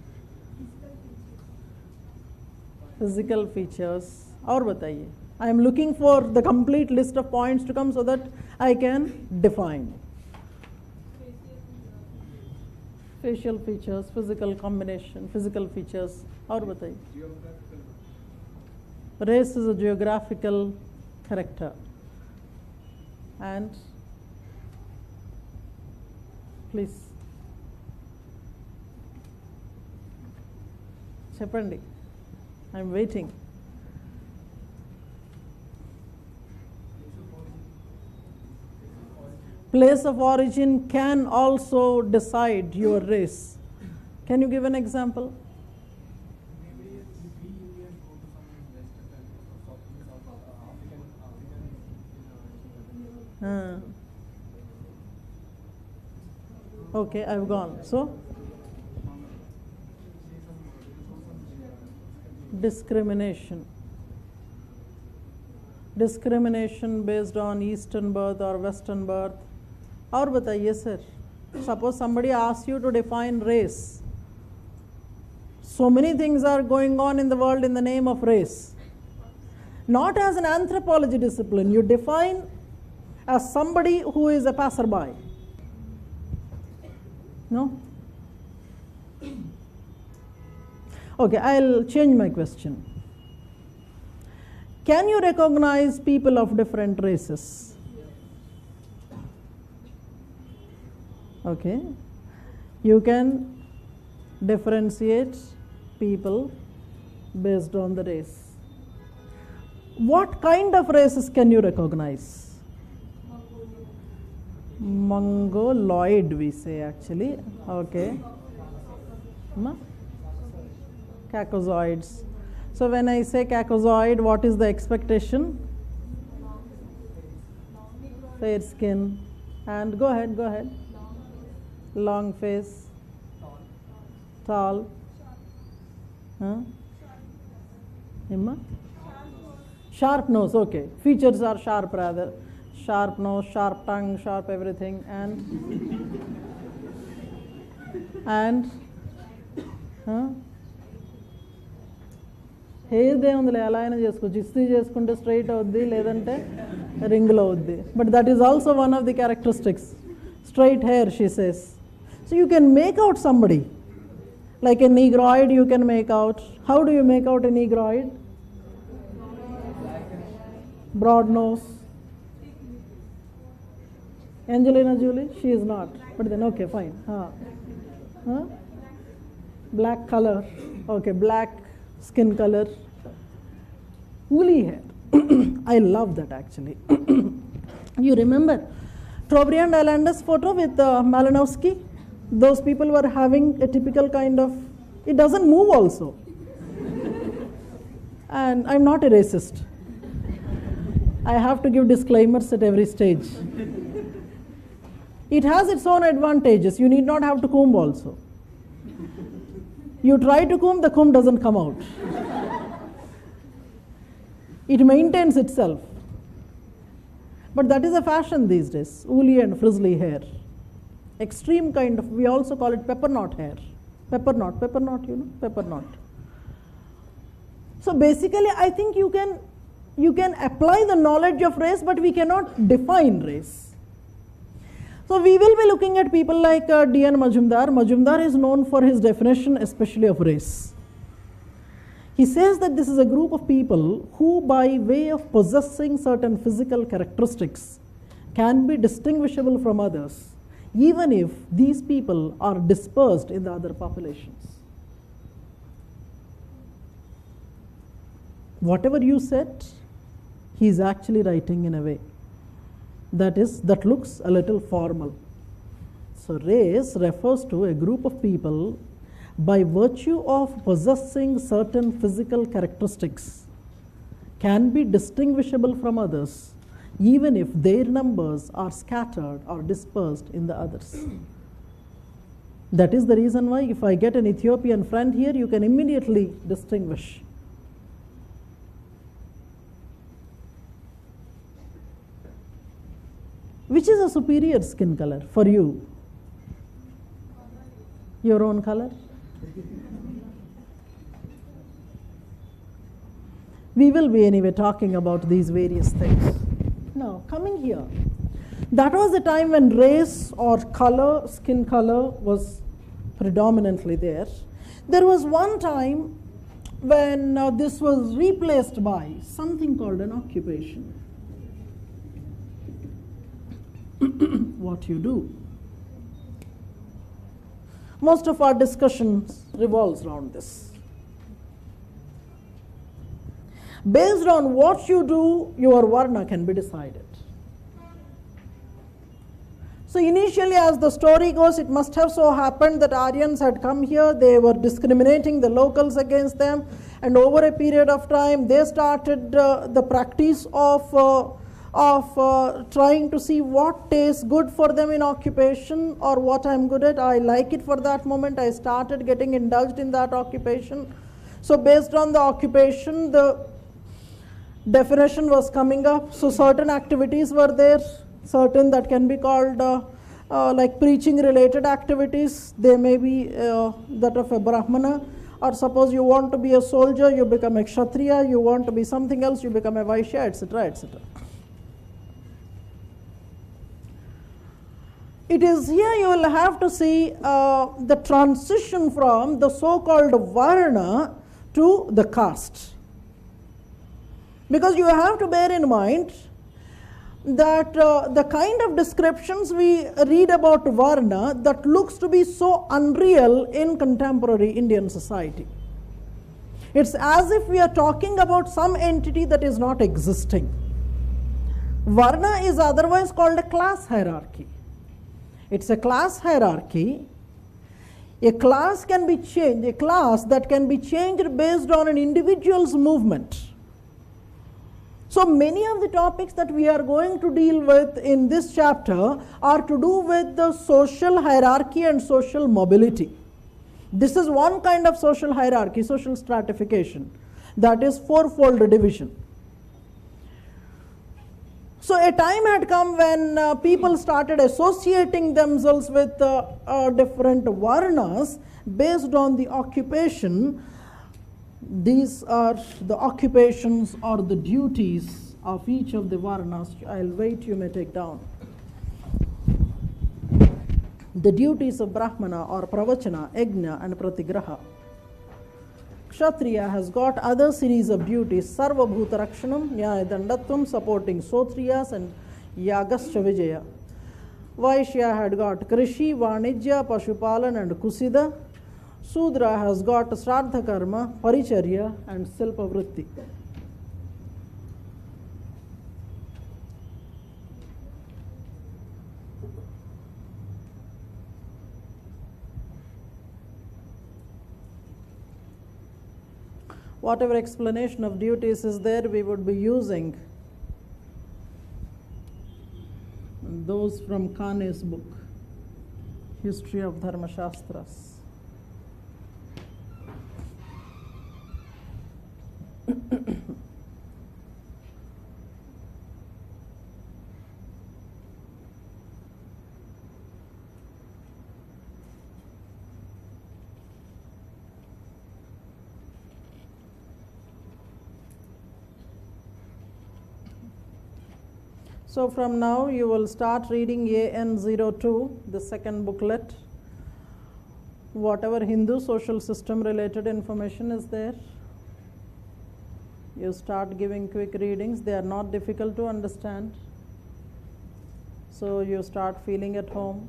physical features. और बताइए. I am looking for the complete list of points to come so that I can define. Facial features, physical combination, physical features. और बताइए. Race is a geographical character. And please. చెప్పండి, I'm waiting. Place of origin can also decide your race. Can you give an example? Maybe we Indians go to some African. Okay, I've gone. So, discrimination. Discrimination based on Eastern birth or Western birth. और बताइए sir, suppose somebody asks you to define race. So many things are going on in the world in the name of race. Not as an anthropology discipline, you define as somebody who is a passerby. No? Okay, I'll change my question. Can you recognize people of different races? Okay. You can differentiate people based on the race. What kind of races can you recognize? Mongoloid, we say actually. Okay. Caucasoids. So when I say Caucasoid, what is the expectation? Fair skin. And go ahead. Long face. Tall. Huh? Sharp nose, okay. Features are sharp rather. Sharp nose, sharp tongue, sharp everything. And hair they ఉందిలే, ఎలా అయినా చేసుకోవచ్చు. ఇస్త్రీ చేసుకుంటే straight అవుద్ది, లేదంటే రింగులో అవుద్ది. But that is also one of the characteristics. Straight hair, she says. So you can make out somebody. Like a negroid you can make out. How do you make out a negroid? Broad nose. Angelina Jolie? She is not. But then, okay, fine. Black color. Okay, black skin color. Woolly hair. I love that actually. You remember Trobriand Islanders photo with Malinowski. Those people were having a typical kind of, it doesn't move also. And I'm not a racist. I have to give disclaimers at every stage. It has its own advantages. You need not have to comb also. You try to comb, the comb doesn't come out. It maintains itself. But that is a fashion these days, woolly and frizzly hair. Extreme kind of, we also call it pepper knot hair. Pepper knot, you know, pepper knot. So basically, I think you can apply the knowledge of race, but we cannot define race. So we will be looking at people like D.N. Majumdar. Majumdar is known for his definition, especially of race. He says that this is a group of people who, by way of possessing certain physical characteristics, can be distinguishable from others, even if these people are dispersed in the other populations. Whatever you said, he is actually writing in a way that looks a little formal. So race refers to a group of people by virtue of possessing certain physical characteristics can be distinguishable from others, even if their numbers are scattered or dispersed in the others. That is the reason why if I get an Ethiopian friend here, you can immediately distinguish. Which is a superior skin color for you? Your own color? We will be anyway talking about these various things. Now, coming here, that was the time when race or color, skin color was predominantly there. There was one time when this was replaced by something called an occupation. What you do. Most of our discussions revolves around this. Based on what you do, your varna can be decided. So initially, as the story goes, it must have so happened that Aryans had come here, they were discriminating the locals against them, and over a period of time, they started the practice of trying to see what tastes good for them in occupation or what I'm good at. I like it for that moment. I started getting indulged in that occupation. So based on the occupation, the definition was coming up. So certain activities were there, certain that can be called like preaching related activities. They may be that of a Brahmana, or suppose you want to be a soldier, you become a Kshatriya, you want to be something else, you become a Vaishya, etc., etc. It is here you will have to see the transition from the so-called varna to the caste. Because you have to bear in mind that the kind of descriptions we read about varna that looks to be so unreal in contemporary Indian society. It's as if we are talking about some entity that is not existing. Varna is otherwise called a class hierarchy. It's a class hierarchy. A class can be changed, a class that can be changed based on an individual's movement. So many of the topics that we are going to deal with in this chapter are to do with the social hierarchy and social mobility. This is one kind of social hierarchy, social stratification, that is fourfold division. So a time had come when people started associating themselves with different varnas based on the occupation. These are the occupations or the duties of each of the varnas. I'll wait, you may take down. The duties of Brahmana or Pravachana, Yajna and Pratigraha. Kshatriya has got other series of duties, Sarva Bhuta Rakshanam, Nyaya Dandatvam, supporting Sotriyas and Yagascha Vijaya. Vaishya had got Krishi, Vanijya, Pashupalan and Kusida. Sudra has got Shraddha Karma, Paricharya and Silpa Vritti. whatever explanation of duties is there, we would be using those from Kane's book, History of Dharma Shastras. So from now you will start reading AN02, the second booklet. Whatever Hindu social system related information is there, you start giving quick readings. They are not difficult to understand. So you start feeling at home.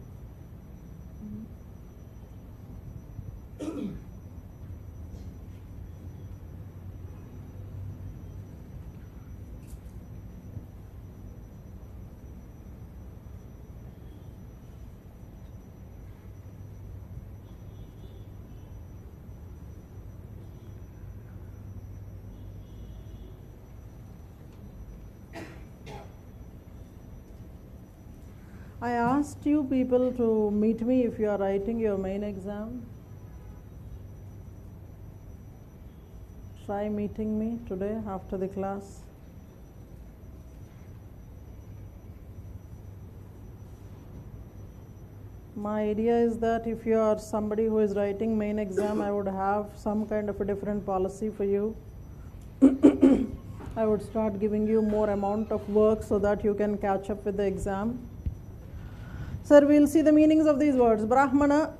I asked you people to meet me if you are writing your main exam. Try meeting me today after the class. My idea is that if you are somebody who is writing main exam, I would have some kind of a different policy for you. I would start giving you more amount of work so that you can catch up with the exam. Sir, we will see the meanings of these words. Brahmana,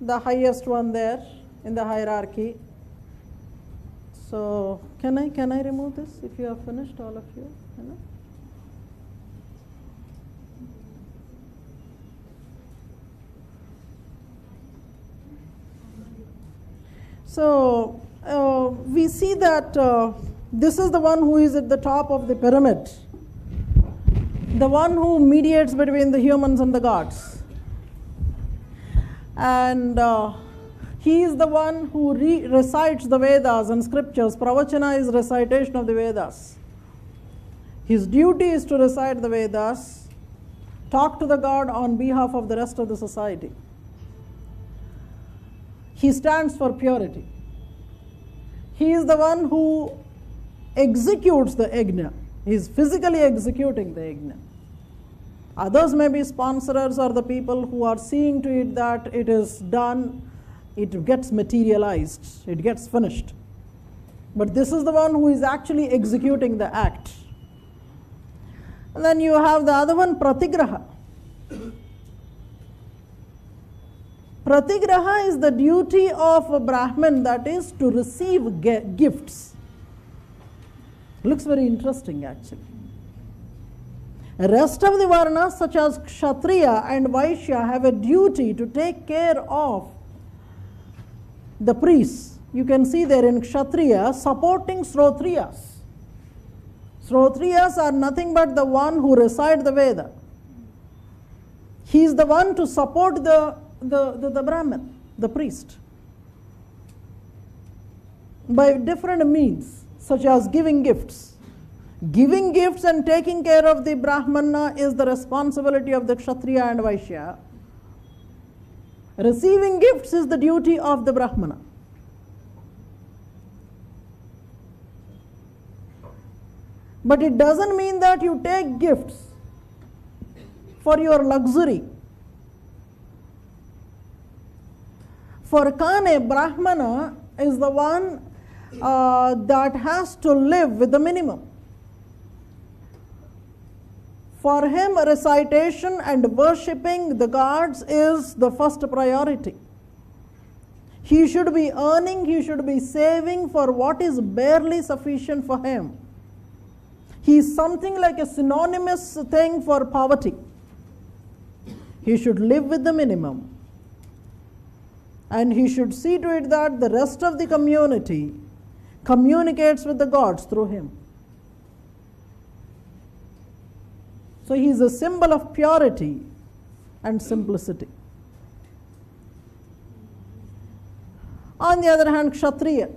the highest one there in the hierarchy. So, can I remove this if you have finished, all of you? So, we see that this is the one who is at the top of the pyramid. The one who mediates between the humans and the gods. And he is the one who recites the Vedas and scriptures. Pravachana is recitation of the Vedas. His duty is to recite the Vedas, talk to the God on behalf of the rest of the society. He stands for purity. He is the one who executes the yajna. He is physically executing the yajna. Others may be sponsors or the people who are seeing to it that it is done, it gets materialized, it gets finished. But this is the one who is actually executing the act. And then you have the other one, Pratigraha. Pratigraha is the duty of a Brahmin, that is to receive gifts. Looks very interesting actually. The rest of the Varnas such as Kshatriya and Vaishya have a duty to take care of the priests. You can see there in Kshatriya supporting Srotriyas. Srotriyas are nothing but the one who recite the Veda. He is the one to support the Brahmin, the priest, by different means such as giving gifts. Giving gifts and taking care of the Brahmana is the responsibility of the Kshatriya and Vaishya. Receiving gifts is the duty of the Brahmana. But it doesn't mean that you take gifts for your luxury. For Kane, Brahmana is the one that has to live with the minimum. For him, recitation and worshipping the gods is the first priority. He should be earning, he should be saving for what is barely sufficient for him. He is something like a synonymous thing for poverty. He should live with the minimum. And he should see to it that the rest of the community communicates with the gods through him. So he is a symbol of purity and simplicity. On the other hand, Kshatriya.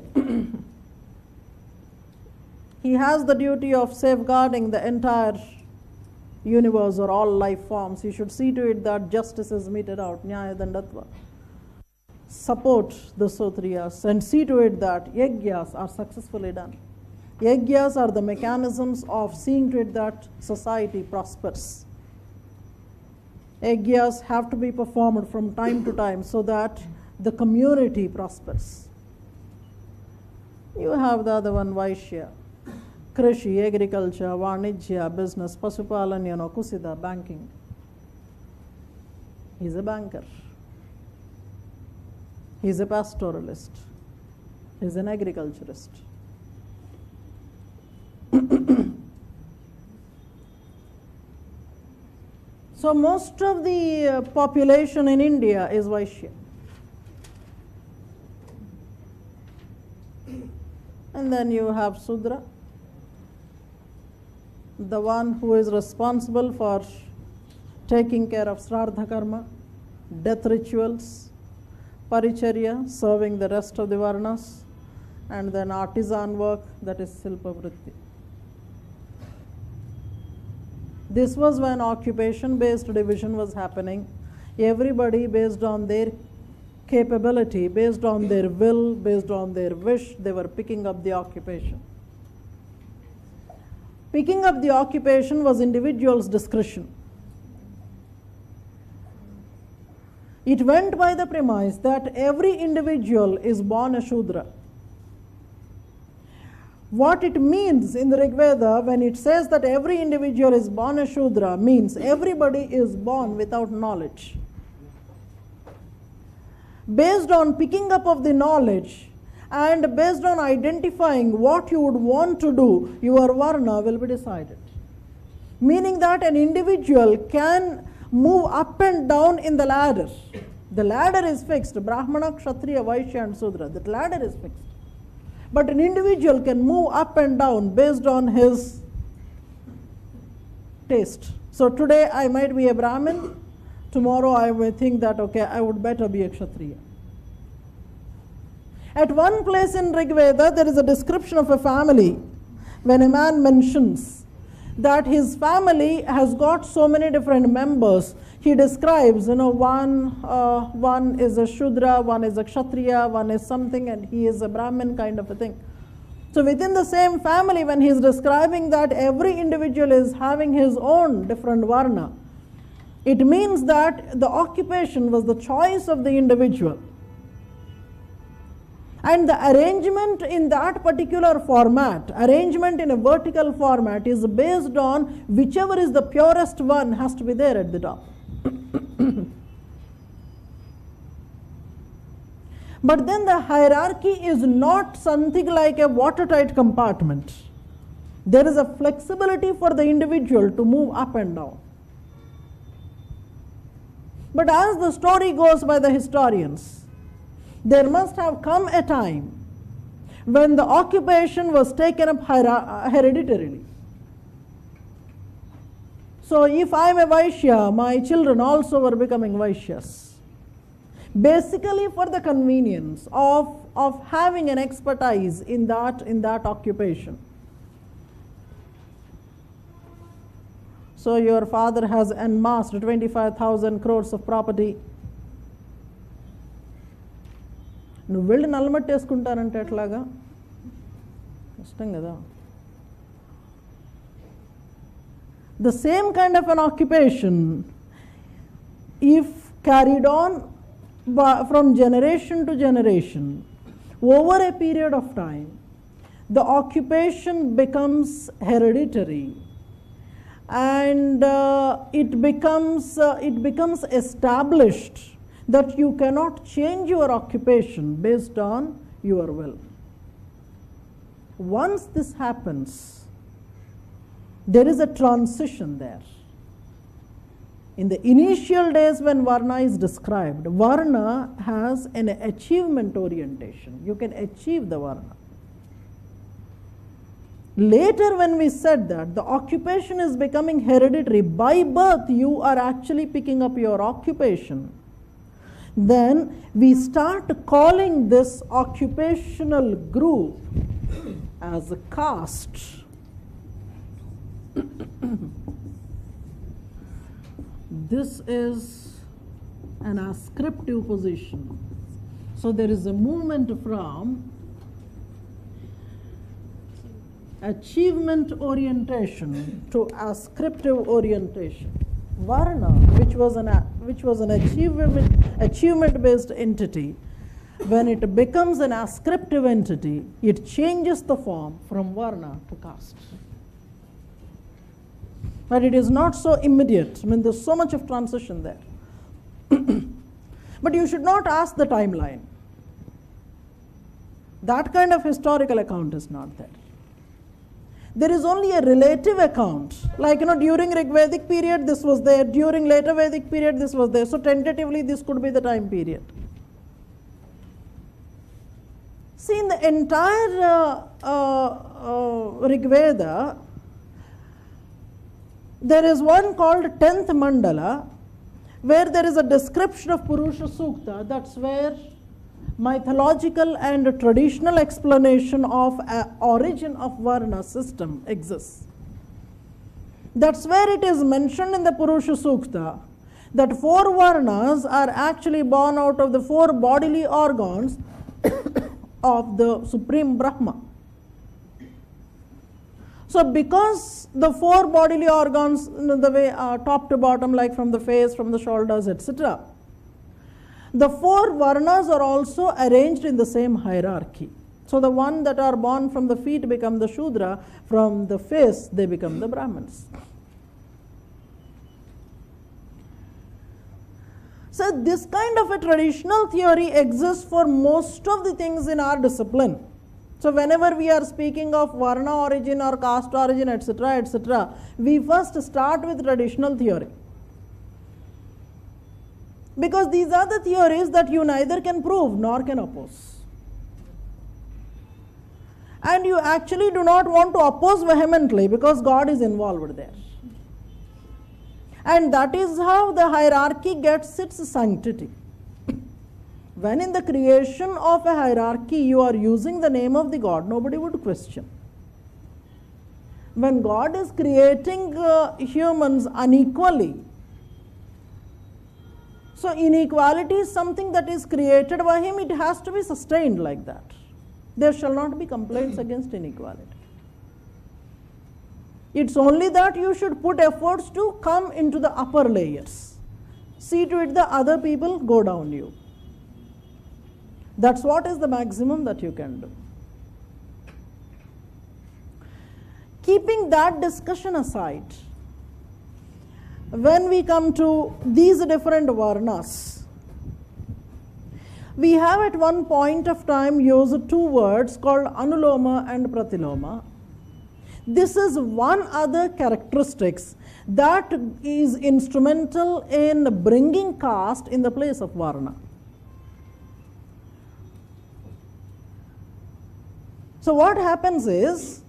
He has the duty of safeguarding the entire universe or all life forms. He should see to it that justice is meted out, nyaya dandatva. Support the Sotriyas and see to it that yajnas are successfully done. Yajnas are the mechanisms of seeing to it that society prospers. Yajnas have to be performed from time to time so that the community prospers. You have the other one, Vaishya. Krishi, agriculture, Vanijya, business, Pasupalan, Kusida, banking. He's a banker. He's a pastoralist. He's an agriculturist. So most of the population in India is Vaishya. And then you have Sudra, the one who is responsible for taking care of Sraddha karma, death rituals, Paricharya, serving the rest of the Varnas, and then artisan work, that is Silpa Vritti. This was when occupation-based division was happening. Everybody, based on their capability, based on their will, based on their wish, they were picking up the occupation. Picking up the occupation was individual's discretion. It went by the premise that every individual is born a Shudra. What it means in the Rig Veda when it says that every individual is born a Shudra means everybody is born without knowledge. Based on picking up of the knowledge and based on identifying what you would want to do, your Varna will be decided. Meaning that an individual can move up and down in the ladder. The ladder is fixed. Brahmana, Kshatriya, Vaishya and Sudra. That ladder is fixed. But an individual can move up and down based on his taste. So today I might be a Brahmin. Tomorrow I may think that, okay, I would better be a Kshatriya. At one place in Rig Veda, there is a description of a family when a man mentions that his family has got so many different members. He describes, one is a Shudra, one is a Kshatriya, one is something, and he is a Brahmin kind of a thing. So within the same family, when he is describing that every individual is having his own different Varna, it means that the occupation was the choice of the individual. And the arrangement in that particular format, arrangement in a vertical format, is based on whichever is the purest one has to be there at the top. But then the hierarchy is not something like a watertight compartment. There is a flexibility for the individual to move up and down. But as the story goes by the historians, there must have come a time when the occupation was taken up hereditarily. So if I am a Vaishya, my children also were becoming Vaishyas. Basically for the convenience of having an expertise in that occupation. So your father has amassed 25,000 crores of property. నువ్వు వెళ్ళి నల్లమట్టేసుకుంటానంటే ఎట్లాగా కష్టం కదా. The same kind of an occupation, if carried on from generation to generation over a period of time, the occupation becomes hereditary and it becomes established that you cannot change your occupation based on your will. Once this happens, there is a transition there. In the initial days when Varna is described, Varna has an achievement orientation. You can achieve the Varna. Later when we said that the occupation is becoming hereditary, by birth you are actually picking up your occupation, then we start calling this occupational group as a caste. This is an ascriptive position. So there is a movement from achievement orientation to ascriptive orientation. Varna, which was an achievement based entity, when it becomes an ascriptive entity, it changes the form from varna to caste. But it is not so immediate. I mean, there's so much of transition there. But you should not ask the timeline. That kind of historical account is not there. There is only a relative account. Like, during Rigvedic period, this was there. During later Vedic period, this was there. So tentatively, this could be the time period. See, in the entire Rigveda, there is one called 10th Mandala, where there is a description of Purusha Sukta. That's where mythological and traditional explanation of origin of Varna system exists. That's where it is mentioned in the Purusha Sukta that 4 Varnas are actually born out of the 4 bodily organs of the Supreme Brahma. So because the 4 bodily organs, the way top to bottom, like from the face, from the shoulders, etc., the 4 Varnas are also arranged in the same hierarchy. So the one that are born from the feet become the Shudra, from the face they become the Brahmins. So this kind of a traditional theory exists for most of the things in our discipline. So whenever we are speaking of Varna origin or caste origin, etc., we first start with traditional theory. Because these are the theories that you neither can prove nor can oppose. And you actually do not want to oppose vehemently because God is involved there. And that is how the hierarchy gets its sanctity. When in the creation of a hierarchy you are using the name of the God, nobody would question. When God is creating humans unequally, so inequality is something that is created by Him, it has to be sustained like that. There shall not be complaints against inequality. It's only that you should put efforts to come into the upper layers. See to it the other people go down you. That's what is the maximum that you can do. Keeping that discussion aside, when we come to these different Varnas, we have at one point of time used 2 words called Anuloma and Pratiloma. This is one other characteristics that is instrumental in bringing caste in the place of Varna. So what happens is,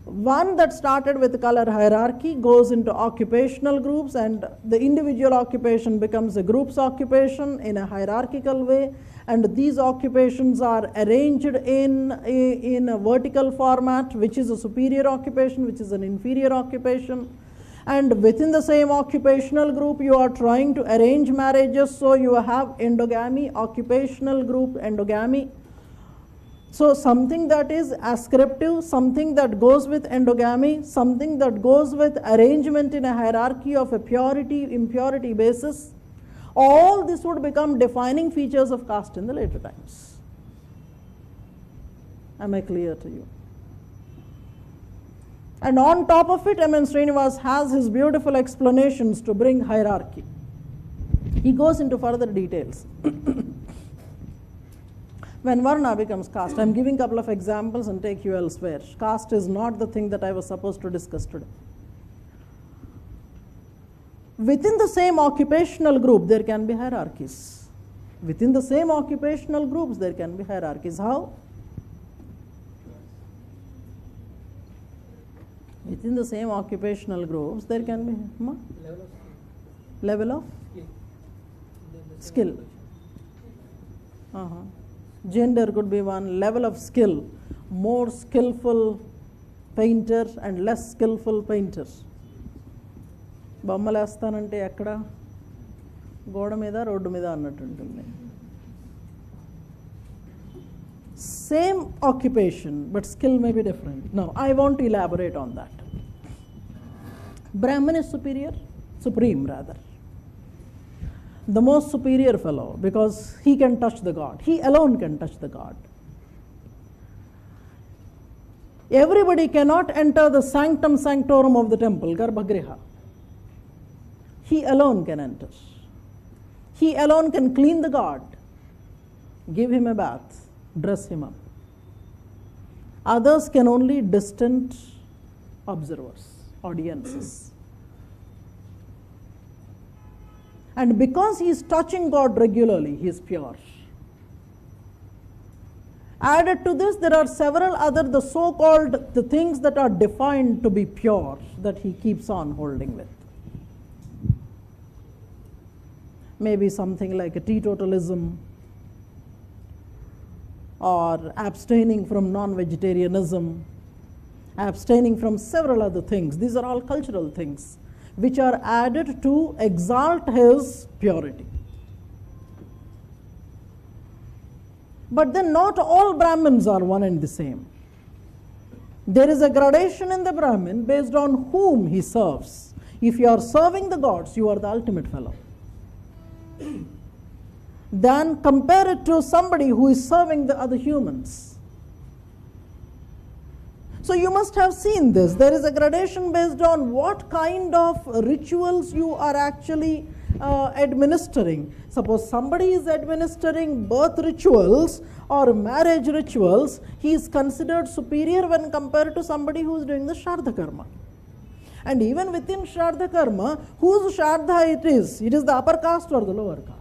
one that started with color hierarchy goes into occupational groups, and the individual occupation becomes a group's occupation in a hierarchical way, and these occupations are arranged in a vertical format, which is a superior occupation, which is an inferior occupation. And within the same occupational group you are trying to arrange marriages, so you have endogamy, occupational group endogamy. So something that is ascriptive, something that goes with endogamy, something that goes with arrangement in a hierarchy of a purity-impurity basis, all this would become defining features of caste in the later times. Am I clear to you? And on top of it, M.N. Srinivas has his beautiful explanations to bring hierarchy. He goes into further details. When Varna becomes caste, I am giving a couple of examples and take you elsewhere. Caste is not the thing that I was supposed to discuss today. Within the same occupational group, there can be hierarchies. Within the same occupational groups, there can be hierarchies. How? Within the same occupational groups, there can be level of skill. Gender could be one, level of skill. more skillful painter and less skillful painter. బొమ్మలు వేస్తానంటే ఎక్కడ, గోడ మీద road మీద అన్నట్టు ఉంటుంది. Same occupation, but skill may be different. Now, I want to elaborate on that. Brahmin is superior, supreme rather. The most superior fellow, because he can touch the God. He alone can touch the God. Everybody cannot enter the sanctum sanctorum of the temple, Garbhagriha. He alone can enter. He alone can clean the God, give him a bath, dress him up. Others can only distant observers, audiences. And because he is touching God regularly, he is pure. Added to this, there are several other, the so-called, the things that are defined to be pure, that he keeps on holding with. Maybe something like a teetotalism, or abstaining from non-vegetarianism, abstaining from several other things. These are all cultural things which are added to exalt his purity. But then not all Brahmins are one and the same. There is a gradation in the Brahmin based on whom he serves. If you are serving the gods, you are the ultimate fellow. Then compare it to somebody who is serving the other humans. So you must have seen this. There is a gradation based on what kind of rituals you are actually administering. Suppose somebody is administering birth rituals or marriage rituals, he is considered superior when compared to somebody who is doing the Shraddha Karma. And even within Shraddha Karma, whose Shraddha it is the upper caste or the lower caste?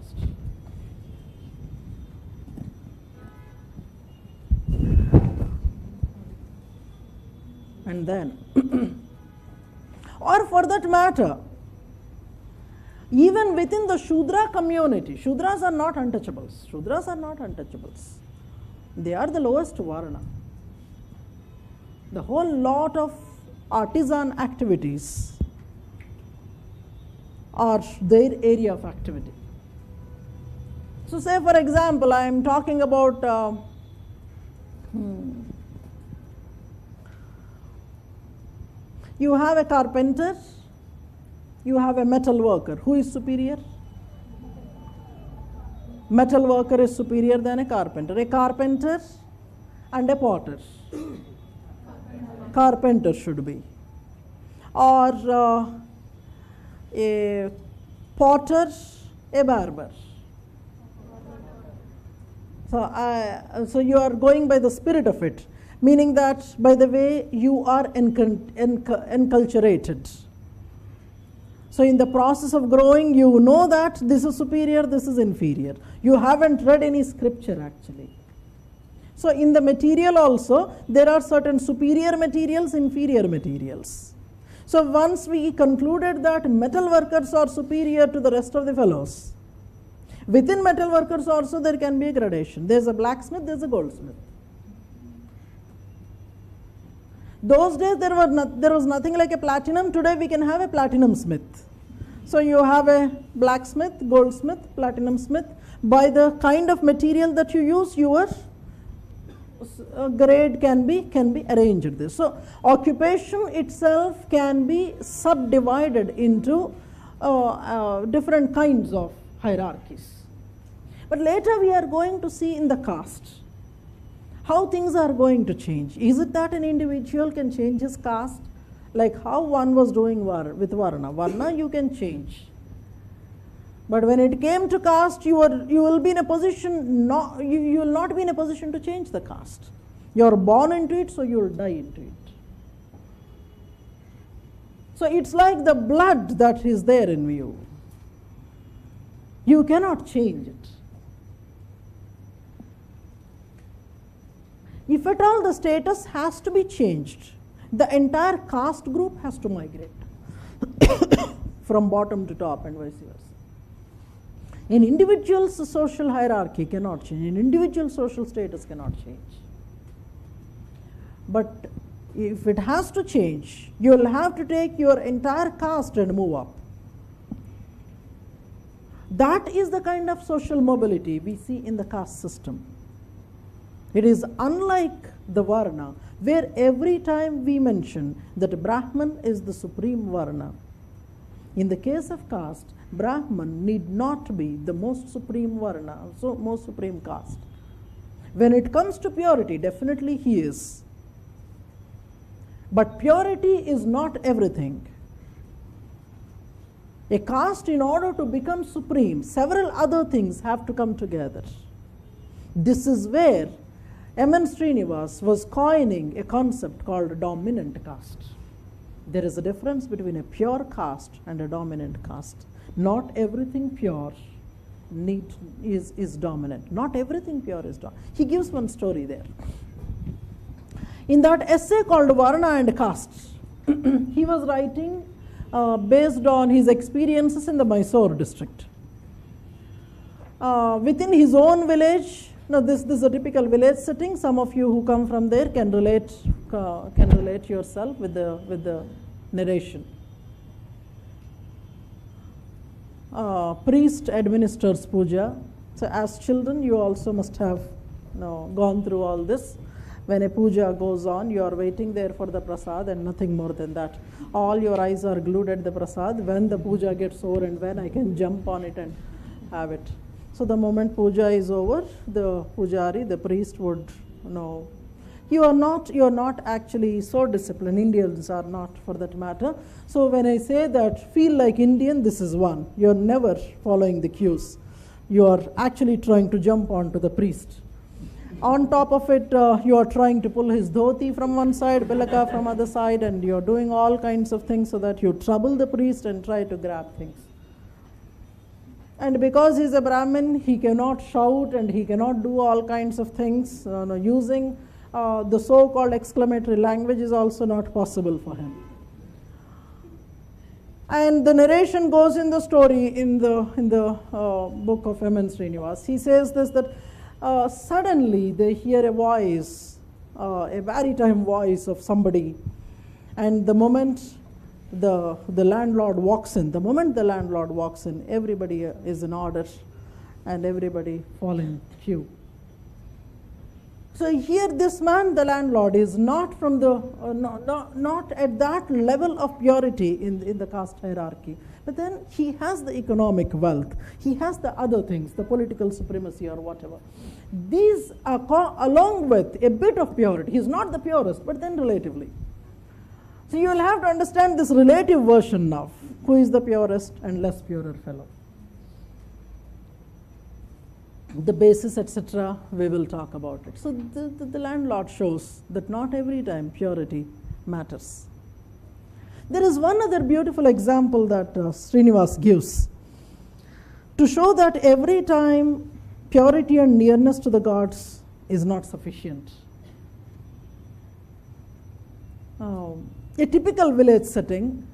And then, or for that matter, even within the Shudra community, Shudras are not untouchables. Shudras are not untouchables. They are the lowest Varna. The whole lot of artisan activities are their area of activity. So say for example, I am talking about you have a carpenter, you have a metal worker. Who is superior? Metal worker is superior than a carpenter. A carpenter and a potter. Carpenter should be. Or a potter, a barber. So you are going by the spirit of it, meaning that by the way you are enculturated. So in the process of growing, you know that this is superior, this is inferior. You haven't read any scripture actually. So in the material also, there are certain superior materials, inferior materials. So once we concluded that metal workers are superior to the rest of the fellows, within metal workers also there can be a gradation. There's a blacksmith, there's a goldsmith. Those days there was nothing like a platinum. Today we can have a platinum smith. So you have a blacksmith, goldsmith, platinum smith. By the kind of material that you use, your grade can be arranged this. So occupation itself can be subdivided into different kinds of hierarchies. But later we are going to see in the caste how things are going to change. Is it that an individual can change his caste? Like how one was doing with Varna. Varna you can change. But when it came to caste, you will be in a position, you will not be in a position to change the caste. You are born into it, so you will die into it. So it's like the blood that is there in you. You cannot change it. If at all the status has to be changed, the entire caste group has to migrate from bottom to top and vice versa. An individual's social hierarchy cannot change. An individual social status cannot change. But if it has to change, you'll have to take your entire caste and move up. That is the kind of social mobility we see in the caste system. It is unlike the Varna, where every time we mention that Brahman is the supreme Varna. In the case of caste, Brahman need not be the most supreme Varna, so most supreme caste. When it comes to purity, definitely he is. But purity is not everything. A caste, in order to become supreme, several other things have to come together. This is where M.N. Srinivas was coining a concept called dominant caste. There is a difference between a pure caste and a dominant caste. Not everything pure is dominant. Not everything pure is dominant. He gives one story there. In that essay called Varna and Caste, he was writing based on his experiences in the Mysore district. Within his own village, now this is a typical village setting. Some of you who come from there can relate yourself with the narration. Priest administers puja. So as children, you also must have gone through all this. When a puja goes on, you are waiting there for the prasad and nothing more than that. All your eyes are glued at the prasad. When the puja gets over and when I can jump on it and have it. So the moment puja is over, the pujari, the priest would you are not actually so disciplined. Indians are not, for that matter. So when I say that feel like Indian, this is one. You are never following the cues. You are actually trying to jump onto the priest. On top of it, you are trying to pull his dhoti from one side, bilaka from other side, and you are doing all kinds of things so that you trouble the priest and try to grab things. And because he is a Brahmin, he cannot shout and he cannot do all kinds of things. Using the so-called exclamatory language is also not possible for him. And the narration goes in the story in the book of M.N. Srinivas. He says this, that suddenly they hear a voice, a baritone voice of somebody, and the moment the landlord walks in, everybody is in order and everybody fall in queue. So here this man, the landlord, is not from the not at that level of purity in the caste hierarchy. But then he has the economic wealth. He has the other things, the political supremacy or whatever. These are along with a bit of purity. He's not the purest, but then relatively. So you will have to understand this relative version now. Who is the purest and less purer fellow? The basis, etc., we will talk about it. So the landlord shows that not every time purity matters. There is one other beautiful example that Srinivas gives to show that every time purity and nearness to the gods is not sufficient. A typical village setting,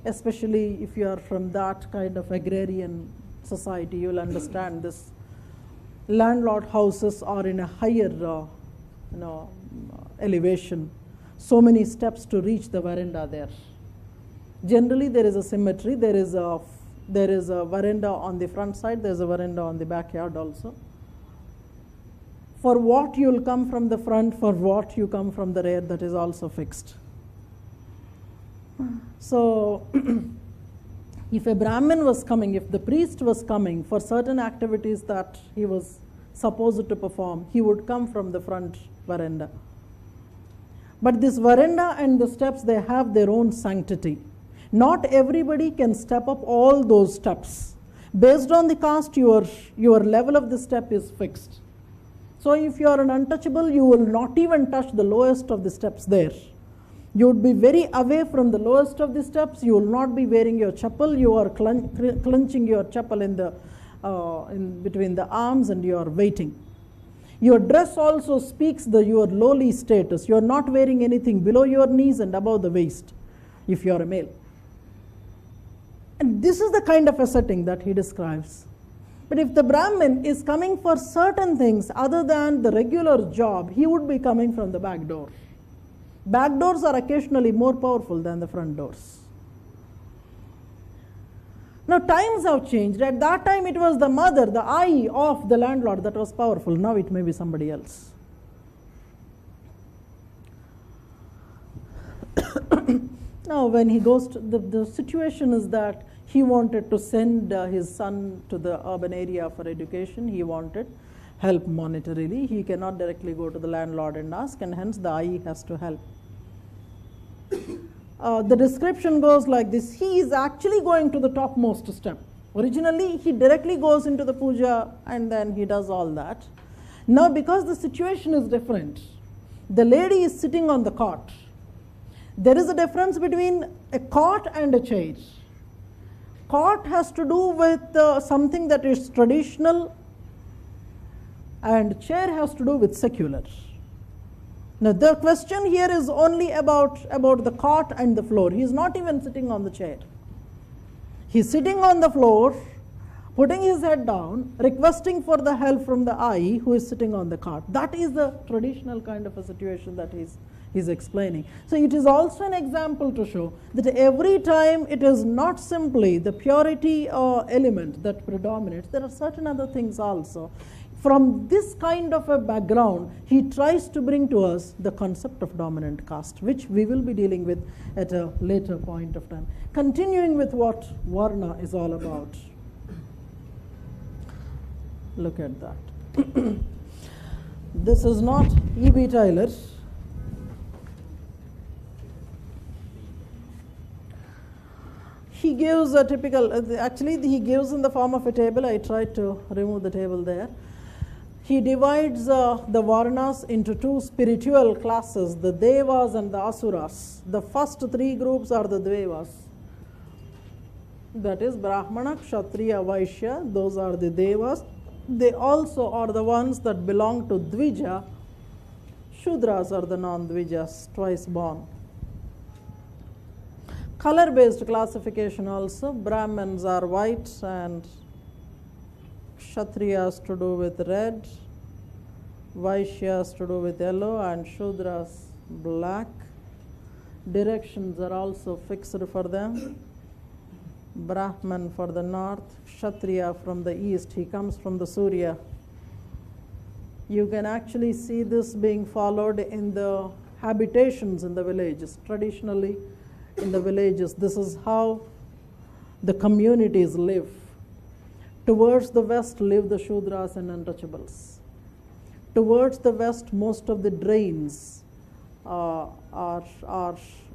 especially if you are from that kind of agrarian society, you will understand this. Landlord houses are in a higher elevation. So many steps to reach the veranda there. Generally, there is a symmetry. There is a veranda on the front side. There is a veranda on the backyard also. For what you will come from the front, for what you come from the rear, that is also fixed. So, if a Brahmin was coming, if the priest was coming for certain activities that he was supposed to perform, he would come from the front veranda. But this veranda and the steps, they have their own sanctity. Not everybody can step up all those steps. Based on the caste, your level of the step is fixed. So if you are an untouchable, you will not even touch the lowest of the steps there. You would be very away from the lowest of the steps. You will not be wearing your chappal. You are clenching your chappal in between the arms and you are waiting. Your dress also speaks your lowly status. You are not wearing anything below your knees and above the waist if you are a male. And this is the kind of a setting that he describes. But if the Brahmin is coming for certain things other than the regular job, he would be coming from the back door. Back doors are occasionally more powerful than the front doors. Now times have changed. At that time it was the mother, the eye of the landlord that was powerful. Now it may be somebody else. Now when he goes to, the situation is that he wanted to send his son to the urban area for education. He wanted help monetarily. He cannot directly go to the landlord and ask, and hence the eye has to help. The description goes like this. He is actually going to the topmost step. Originally, he directly goes into the puja and then he does all that. Now, because the situation is different, the lady is sitting on the cot. There is a difference between a cot and a chair. Cot has to do with something that is traditional, and chair has to do with secular. Now the question here is only about the cot and the floor. He is not even sitting on the chair. He is sitting on the floor, putting his head down, requesting for the help from the eye who is sitting on the cot. That is the traditional kind of a situation that he's explaining. So it is also an example to show that every time it is not simply the purity element that predominates, there are certain other things also. From this kind of a background, he tries to bring to us the concept of dominant caste, which we will be dealing with at a later point of time. Continuing with what Varna is all about. Look at that. This is not E.B. Tyler. He gives a typical, actually he gives in the form of a table. I tried to remove the table there. He divides the Varnas into two spiritual classes, the Devas and the Asuras. The first three groups are the Devas. That is Brahmana, Kshatriya, Vaishya. Those are the Devas. They also are the ones that belong to Dvija. Shudras are the non-Dvijas, twice born. Color-based classification also. Brahmins are white and Kshatriyas to do with red, Vaishyas to do with yellow, and Shudras black. Directions are also fixed for them. Brahman for the north, Kshatriya from the east. He comes from the Surya. You can actually see this being followed in the habitations in the villages. Traditionally, in the villages, this is how the communities live. Towards the west live the Shudras and untouchables. Towards the west, most of the drains are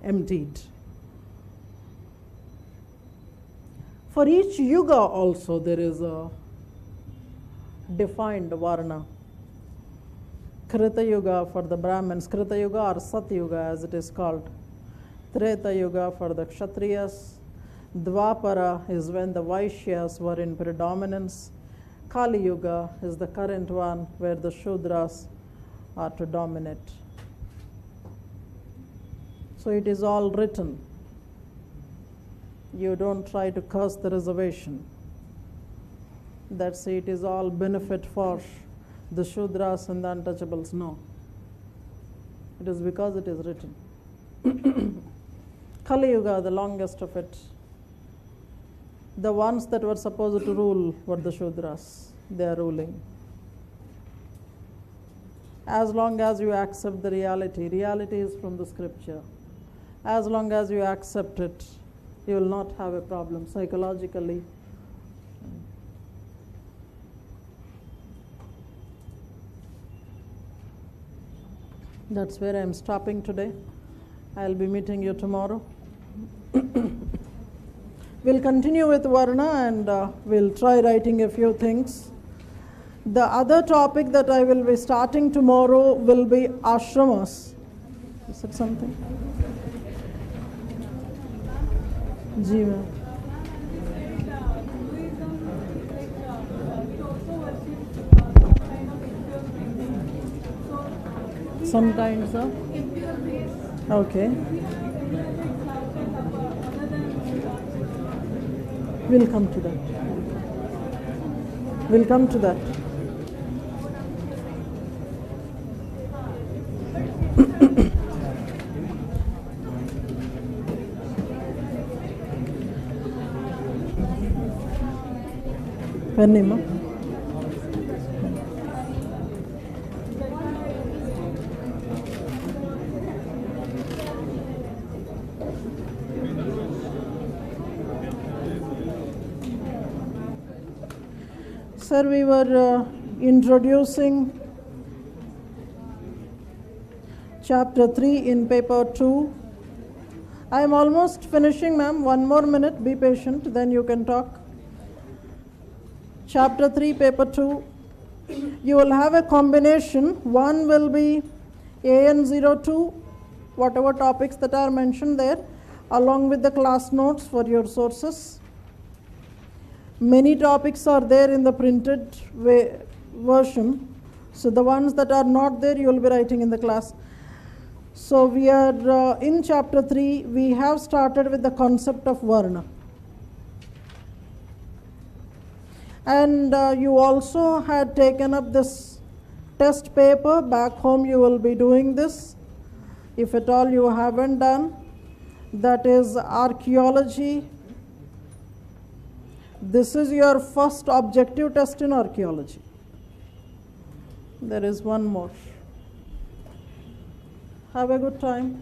emptied. For each yuga also there is a defined Varna. Krita Yuga for the Brahmins, Krita Yuga or Sat Yuga as it is called. Treta Yuga for the Kshatriyas. Dvapara is when the Vaishyas were in predominance. Kali Yuga is the current one where the Shudras are to dominate. So it is all written. You don't try to curse the reservation. That's it is all benefit for the Shudras and the untouchables. No. It is because it is written. Kali Yuga, the longest of it. The ones that were supposed to rule were the Shudras. They are ruling. As long as you accept the reality, reality is from the scripture. As long as you accept it, you will not have a problem psychologically. That's where I am stopping today. I'll be meeting you tomorrow. We'll continue with Varna and we'll try writing a few things. The other topic that I will be starting tomorrow will be ashramas. Is it something? Ji ma'am. Sometimes, okay. We'll come to that. We'll come to that. Pennima. Sir, we were introducing chapter 3 in paper 2. I am almost finishing, ma'am. 1 more minute. Be patient, then you can talk. Chapter 3, paper 2. You will have a combination. One will be AN02, whatever topics that are mentioned there, along with the class notes for your sources. Many topics are there in the printed version. So the ones that are not there, you will be writing in the class. So we are in chapter 3. We have started with the concept of Varna. And you also had taken up this test paper. Back home you will be doing this, if at all you haven't done. That is archaeology. This is your first objective test in archaeology. There is one more. Have a good time.